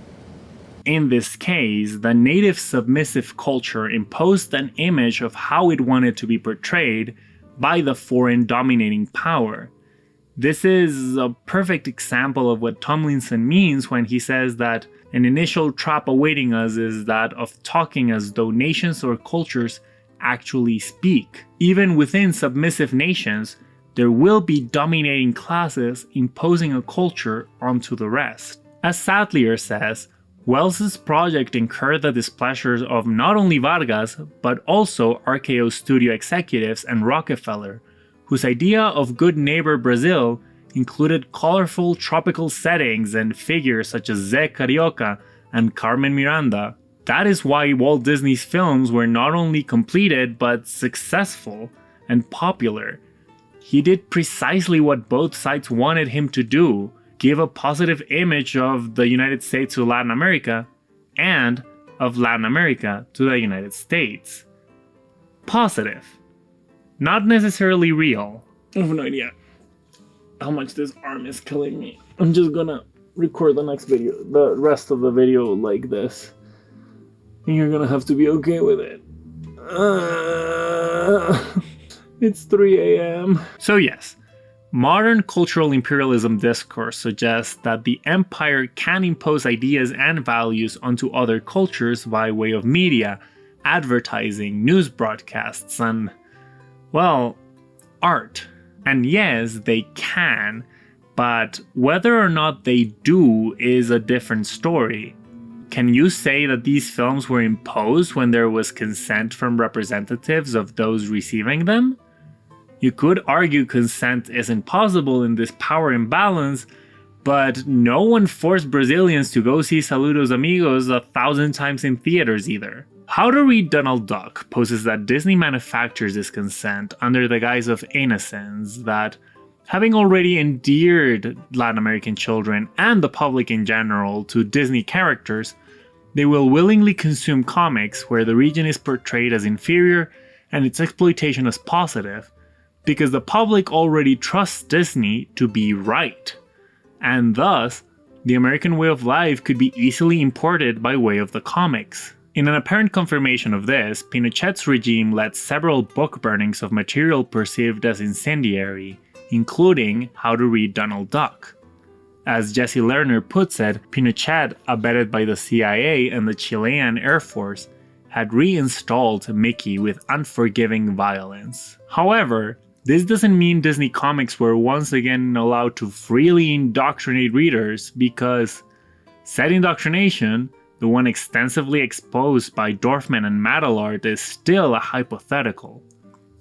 Speaker 1: In this case, the native submissive culture imposed an image of how it wanted to be portrayed by the foreign dominating power. This is a perfect example of what Tomlinson means when he says that an initial trap awaiting us is that of talking as though nations or cultures actually speak. Even within submissive nations, there will be dominating classes imposing a culture onto the rest. As Sattler says, Wells's project incurred the displeasure of not only Vargas, but also RKO studio executives and Rockefeller, whose idea of good neighbor Brazil included colorful tropical settings and figures such as Zé Carioca and Carmen Miranda. That is why Walt Disney's films were not only completed but successful and popular. He did precisely what both sides wanted him to do, give a positive image of the United States to Latin America, and of Latin America to the United States. Positive. Not necessarily real. I have no idea how much this arm is killing me. I'm just gonna record the rest of the video like this. And you're gonna have to be okay with it. It's 3 a.m. So yes, modern cultural imperialism discourse suggests that the empire can impose ideas and values onto other cultures by way of media, advertising, news broadcasts, and, well, art. And yes, they can, but whether or not they do is a different story. Can you say that these films were imposed when there was consent from representatives of those receiving them? You could argue consent isn't possible in this power imbalance, but no one forced Brazilians to go see Saludos Amigos 1,000 times in theaters either. How to Read Donald Duck poses that Disney manufactures this consent under the guise of innocence, that having already endeared Latin American children and the public in general to Disney characters, they will willingly consume comics where the region is portrayed as inferior and its exploitation as positive, because the public already trusts Disney to be right, and thus, the American way of life could be easily imported by way of the comics. In an apparent confirmation of this, Pinochet's regime led several book burnings of material perceived as incendiary, including How to Read Donald Duck. As Jesse Lerner puts it, Pinochet, abetted by the CIA and the Chilean Air Force, had reinstalled Mickey with unforgiving violence. However, this doesn't mean Disney comics were once again allowed to freely indoctrinate readers, because said indoctrination, the one extensively exposed by Dorfman and Madelart, is still a hypothetical.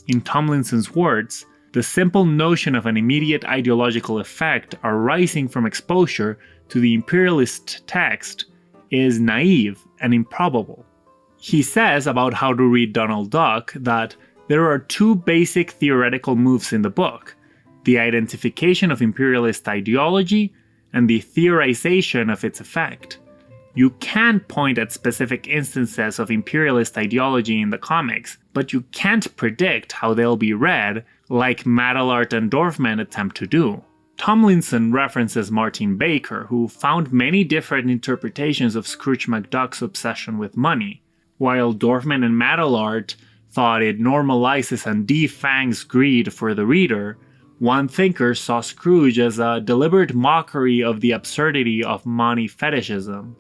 Speaker 1: In Tomlinson's words, the simple notion of an immediate ideological effect arising from exposure to the imperialist text is naive and improbable. He says about How to Read Donald Duck that there are two basic theoretical moves in the book: the identification of imperialist ideology and the theorization of its effect. You can point at specific instances of imperialist ideology in the comics, but you can't predict how they'll be read, like Madelart and Dorfman attempt to do. Tomlinson references Martin Baker, who found many different interpretations of Scrooge McDuck's obsession with money. While Dorfman and Madelart thought it normalizes and defangs greed for the reader, one thinker saw Scrooge as a deliberate mockery of the absurdity of money fetishism,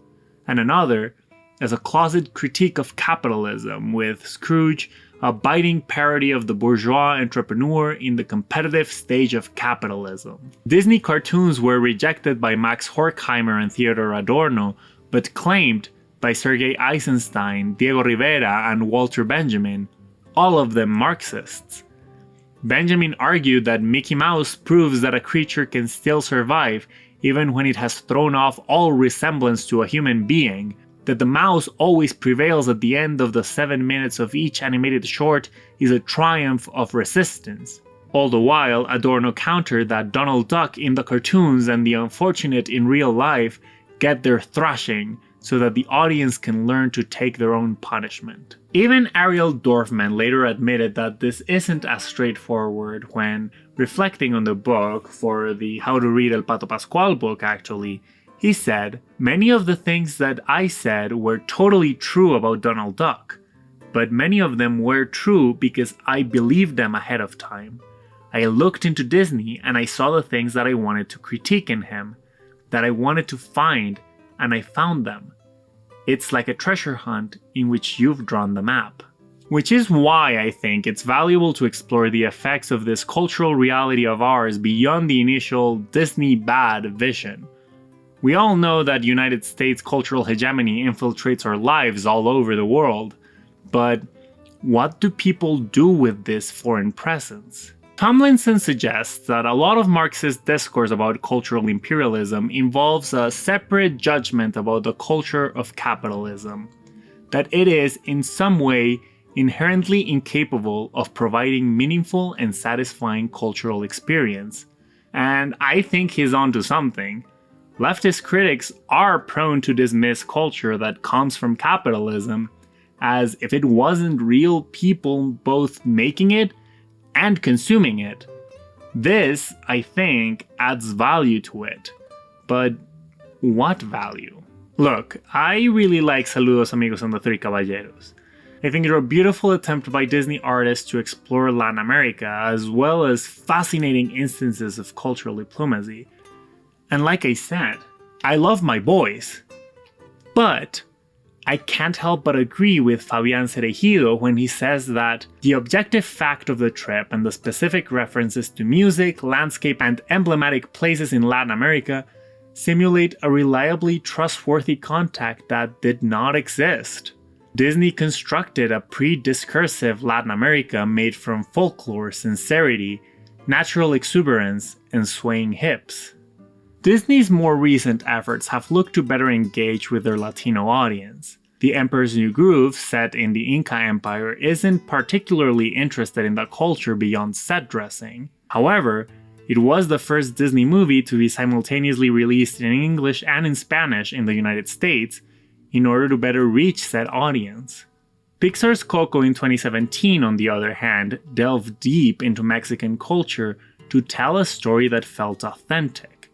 Speaker 1: and another as a closet critique of capitalism, with Scrooge a biting parody of the bourgeois entrepreneur in the competitive stage of capitalism. Disney cartoons were rejected by Max Horkheimer and Theodore Adorno, but claimed by Sergei Eisenstein, Diego Rivera, and Walter Benjamin, all of them Marxists. Benjamin argued that Mickey Mouse proves that a creature can still survive even when it has thrown off all resemblance to a human being, that the mouse always prevails at the end of the 7 minutes of each animated short is a triumph of resistance. All the while, Adorno countered that Donald Duck in the cartoons and the unfortunate in real life get their thrashing so that the audience can learn to take their own punishment. Even Ariel Dorfman later admitted that this isn't as straightforward when reflecting on the book for the How to Read El Pato Pascual book. Actually, He said, "Many of the things that I said were totally true about Donald Duck, but many of them were true because I believed them ahead of time. I looked into Disney and I saw the things that I wanted to critique in him, that I wanted to find, and I found them. It's like a treasure hunt in which you've drawn the map." Which is why I think it's valuable to explore the effects of this cultural reality of ours beyond the initial Disney bad vision. We all know that United States cultural hegemony infiltrates our lives all over the world, but what do people do with this foreign presence? Tomlinson suggests that a lot of Marxist discourse about cultural imperialism involves a separate judgment about the culture of capitalism, that it is in some way inherently incapable of providing meaningful and satisfying cultural experience. And I think he's onto something. Leftist critics are prone to dismiss culture that comes from capitalism as if it wasn't real people both making it and consuming it. This, I think, adds value to it. But what value? Look, I really like Saludos, Amigos and the Three Caballeros. I think they're a beautiful attempt by Disney artists to explore Latin America, as well as fascinating instances of cultural diplomacy. And like I said, I love my boys. But I can't help but agree with Fabián Cereijido when he says that the objective fact of the trip and the specific references to music, landscape, and emblematic places in Latin America simulate a reliably trustworthy contact that did not exist. Disney constructed a pre-discursive Latin America made from folklore, sincerity, natural exuberance, and swaying hips. Disney's more recent efforts have looked to better engage with their Latino audience. The Emperor's New Groove, set in the Inca Empire, isn't particularly interested in the culture beyond set dressing. However, it was the first Disney movie to be simultaneously released in English and in Spanish in the United States, in order to better reach said audience. Pixar's Coco in 2017, on the other hand, delved deep into Mexican culture to tell a story that felt authentic.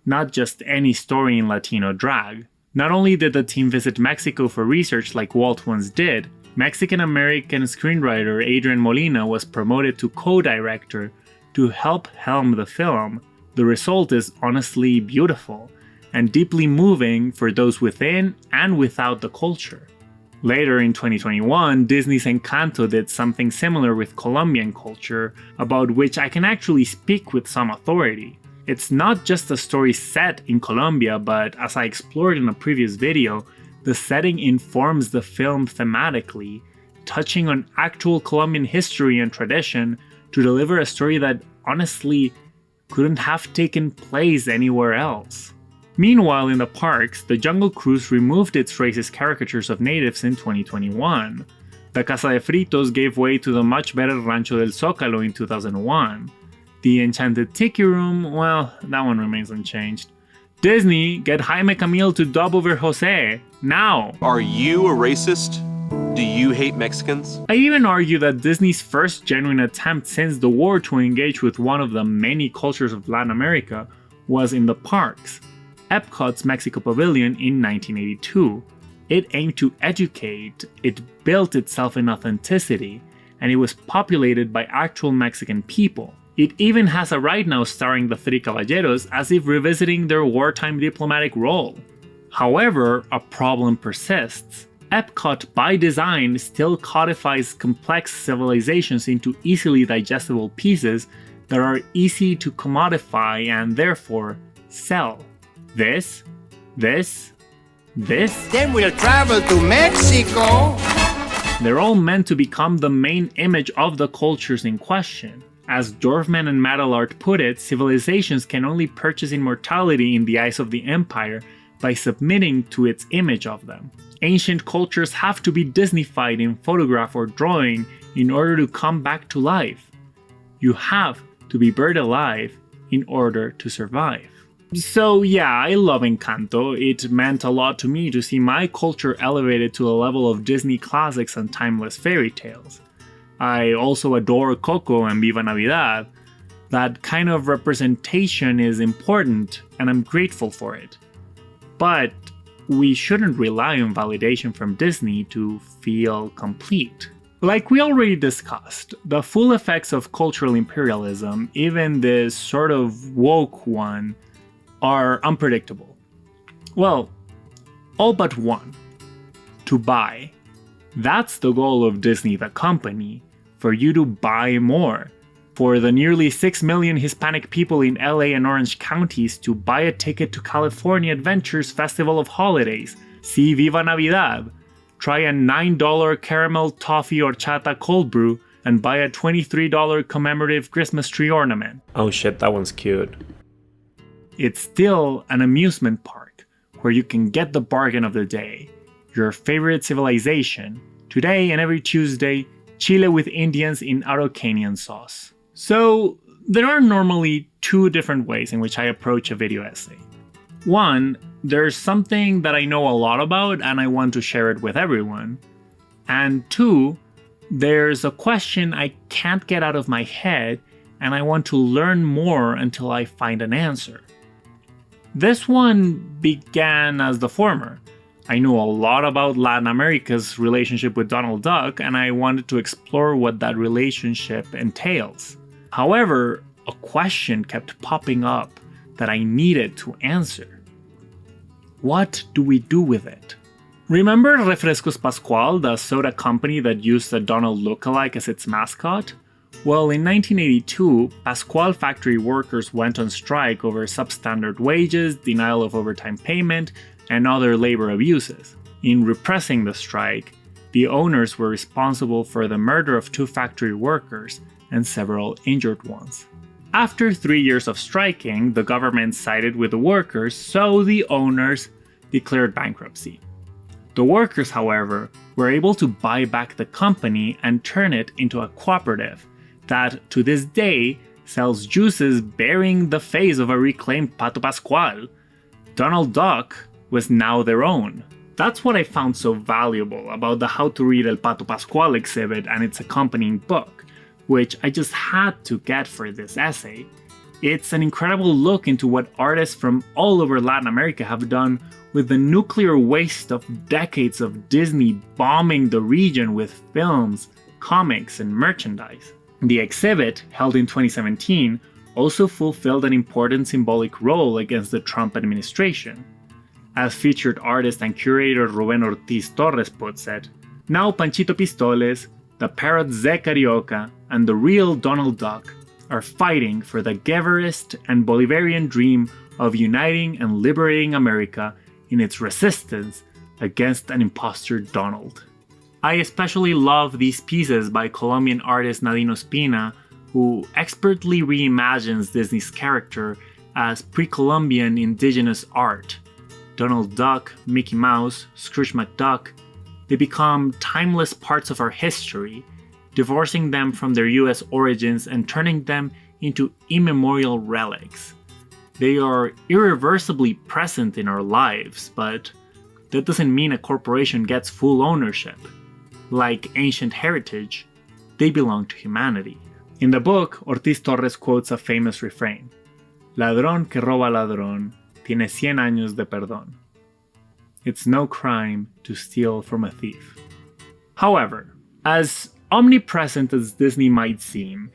Speaker 1: Not just any story in Latino drag. Not only did the team visit Mexico for research like Walt once did, Mexican-American screenwriter Adrian Molina was promoted to co-director to help helm the film. The result is honestly beautiful and deeply moving for those within and without the culture. Later in 2021, Disney's Encanto did something similar with Colombian culture, about which I can actually speak with some authority. It's not just a story set in Colombia, but as I explored in a previous video, the setting informs the film thematically, touching on actual Colombian history and tradition to deliver a story that honestly couldn't have taken place anywhere else. Meanwhile, in the parks, the Jungle Cruise removed its racist caricatures of natives in 2021. The Casa de Fritos gave way to the much better Rancho del Zócalo in 2001. The Enchanted Tiki Room, well, that one remains unchanged. Disney, get Jaime Camil to dub over Jose, now!
Speaker 16: Are you a racist? Do you hate Mexicans?
Speaker 1: I even argue that Disney's first genuine attempt since the war to engage with one of the many cultures of Latin America was in the parks. Epcot's Mexico Pavilion in 1982. It aimed to educate, it built itself in authenticity, and it was populated by actual Mexican people. It even has a ride now starring the Three Caballeros as if revisiting their wartime diplomatic role. However, a problem persists. Epcot, by design, still codifies complex civilizations into easily digestible pieces that are easy to commodify and therefore sell. This.
Speaker 17: Then we'll travel to Mexico.
Speaker 1: They're all meant to become the main image of the cultures in question. As Dorfman and Madelart put it, civilizations can only purchase immortality in the eyes of the empire by submitting to its image of them. Ancient cultures have to be Disneyfied in photograph or drawing in order to come back to life. You have to be buried alive in order to survive. So yeah, I love Encanto. It meant a lot to me to see my culture elevated to the level of Disney classics and timeless fairy tales. I also adore Coco and Viva Navidad. That kind of representation is important, and I'm grateful for it. But we shouldn't rely on validation from Disney to feel complete. Like we already discussed, the full effects of cultural imperialism, even this sort of woke one, are unpredictable. Well, all but one. To buy. That's the goal of Disney the company, for you to buy more. For the nearly 6 million Hispanic people in LA and Orange counties to buy a ticket to California Adventure's Festival of Holidays, see Viva Navidad, try a $9 caramel toffee horchata cold brew, and buy a $23 commemorative Christmas tree ornament.
Speaker 18: Oh shit, that one's cute.
Speaker 1: It's still an amusement park where you can get the bargain of the day, your favorite civilization, today and every Tuesday, Chile with Indians in Araucanian sauce. So there are normally two different ways in which I approach a video essay. One, there's something that I know a lot about and I want to share it with everyone. And two, there's a question I can't get out of my head and I want to learn more until I find an answer. This one began as the former. I knew a lot about Latin America's relationship with Donald Duck and I wanted to explore what that relationship entails. However, a question kept popping up that I needed to answer. What do we do with it? Remember Refrescos Pascual, the soda company that used a Donald lookalike as its mascot? Well, in 1982, Pascual factory workers went on strike over substandard wages, denial of overtime payment, and other labor abuses. In repressing the strike, the owners were responsible for the murder of 2 factory workers and several injured ones. After 3 years of striking, the government sided with the workers, so the owners declared bankruptcy. The workers, however, were able to buy back the company and turn it into a cooperative that, to this day, sells juices bearing the face of a reclaimed Pato Pascual. Donald Duck was now their own. That's what I found so valuable about the How to Read El Pato Pascual exhibit and its accompanying book, which I just had to get for this essay. It's an incredible look into what artists from all over Latin America have done with the nuclear waste of decades of Disney bombing the region with films, comics, and merchandise. The exhibit, held in 2017, also fulfilled an important symbolic role against the Trump administration. As featured artist and curator Rubén Ortiz Torres puts it, now Panchito Pistoles, the parrot Zé Carioca, and the real Donald Duck are fighting for the Guevarist and Bolivarian dream of uniting and liberating America in its resistance against an imposter Donald. I especially love these pieces by Colombian artist Nadine Ospina, who expertly reimagines Disney's character as pre-Columbian indigenous art. Donald Duck, Mickey Mouse, Scrooge McDuck, they become timeless parts of our history, divorcing them from their US origins and turning them into immemorial relics. They are irreversibly present in our lives, but that doesn't mean a corporation gets full ownership. Like ancient heritage, they belong to humanity. In the book, Ortiz Torres quotes a famous refrain: "Ladrón que roba ladrón tiene 100 años de perdón." It's no crime to steal from a thief. However, as omnipresent as Disney might seem,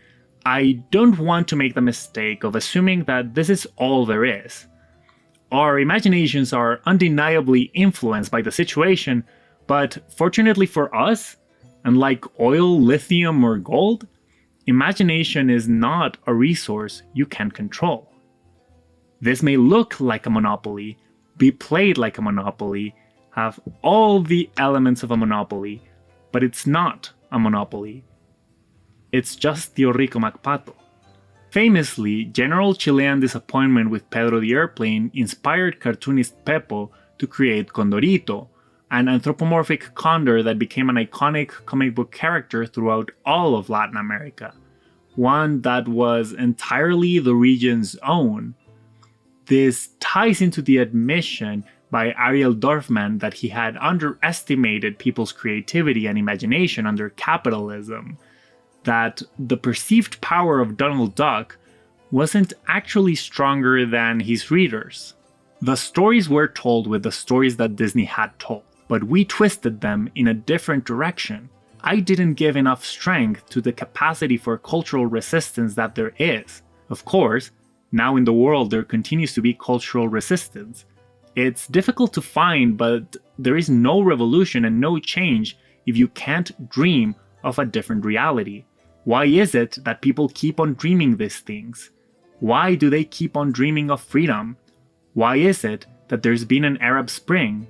Speaker 1: I don't want to make the mistake of assuming that this is all there is. Our imaginations are undeniably influenced by the situation, but fortunately for us, unlike oil, lithium, or gold, imagination is not a resource you can control. This may look like a monopoly, be played like a monopoly, have all the elements of a monopoly, but it's not a monopoly. It's just Tío Rico MacPato. Famously, general Chilean disappointment with Pedro the Airplane inspired cartoonist Pepo to create Condorito, an anthropomorphic condor that became an iconic comic book character throughout all of Latin America, one that was entirely the region's own. This ties into the admission by Ariel Dorfman that he had underestimated people's creativity and imagination under capitalism, that the perceived power of Donald Duck wasn't actually stronger than his readers. The stories were told with the stories that Disney had told, but we twisted them in a different direction. I didn't give enough strength to the capacity for cultural resistance that there is. Of course, now in the world there continues to be cultural resistance. It's difficult to find, but there is no revolution and no change if you can't dream of a different reality. Why is it that people keep on dreaming these things? Why do they keep on dreaming of freedom? Why is it that there's been an Arab Spring?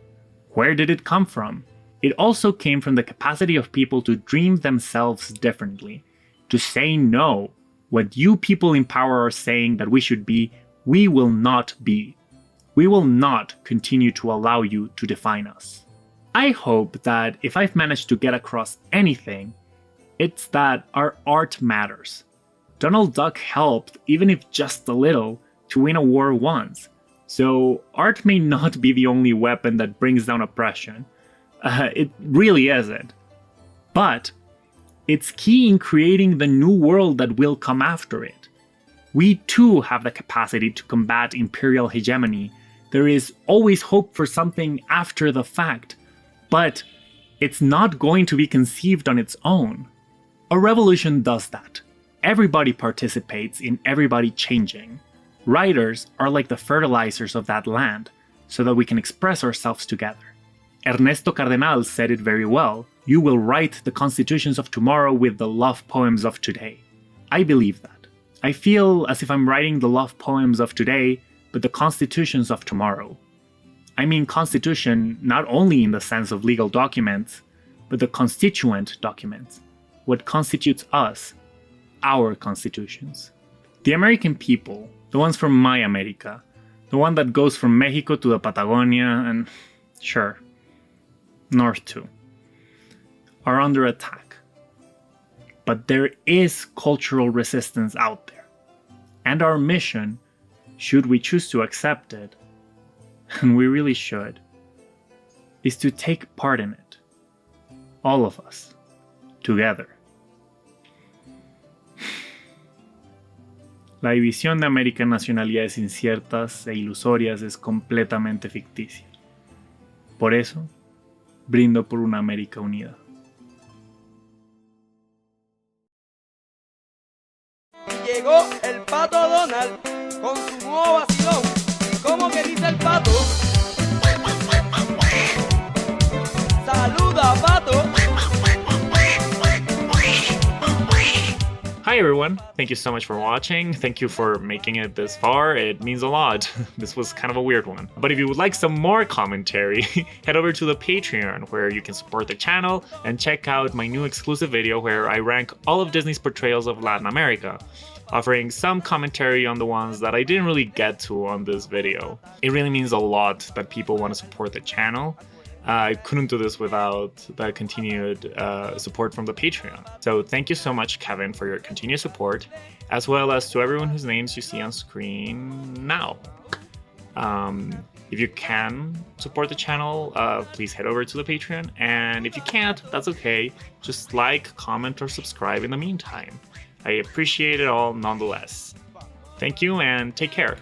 Speaker 1: Where did it come from? It also came from the capacity of people to dream themselves differently, to say no. What you people in power are saying that we should be, we will not be. We will not continue to allow you to define us. I hope that if I've managed to get across anything, it's that our art matters. Donald Duck helped, even if just a little, to win a war once. So art may not be the only weapon that brings down oppression. It really isn't. But it's key in creating the new world that will come after it. We too have the capacity to combat imperial hegemony. There is always hope for something after the fact, but it's not going to be conceived on its own. A revolution does that. Everybody participates in everybody changing. Writers are like the fertilizers of that land, so that we can express ourselves together. Ernesto Cardenal said it very well. You will write the constitutions of tomorrow with the love poems of today. I believe that. I feel as if I'm writing the love poems of today, but the constitutions of tomorrow. I mean constitution not only in the sense of legal documents, but the constituent documents. What constitutes us, our constitutions. The American people, the ones from My America, the one that goes from Mexico to the Patagonia and, sure, north too, are under attack. But there is cultural resistance out there. And our mission, should we choose to accept it, and we really should, is to take part in it. All of us, together. La división de América en nacionalidades inciertas e ilusorias es completamente ficticia. Por eso, brindo por una América unida.
Speaker 9: Llegó el pato Donald con su nuevo vacilón. ¿Cómo que dice el pato? ¡Saluda, pato!
Speaker 1: Hi everyone, thank you so much for watching. Thank you for making it this far. It means a lot. This was kind of a weird one. But if you would like some more commentary, head over to the Patreon where you can support the channel and check out my new exclusive video where I rank all of Disney's portrayals of Latin America, offering some commentary on the ones that I didn't really get to on this video. It really means a lot that people want to support the channel. I couldn't do this without the continued support from the Patreon. So thank you so much, Kevin, for your continued support, as well as to everyone whose names you see on screen now. If you can support the channel, please head over to the Patreon. And if you can't, that's okay. Just like, comment, or subscribe in the meantime. I appreciate it all nonetheless. Thank you and take care.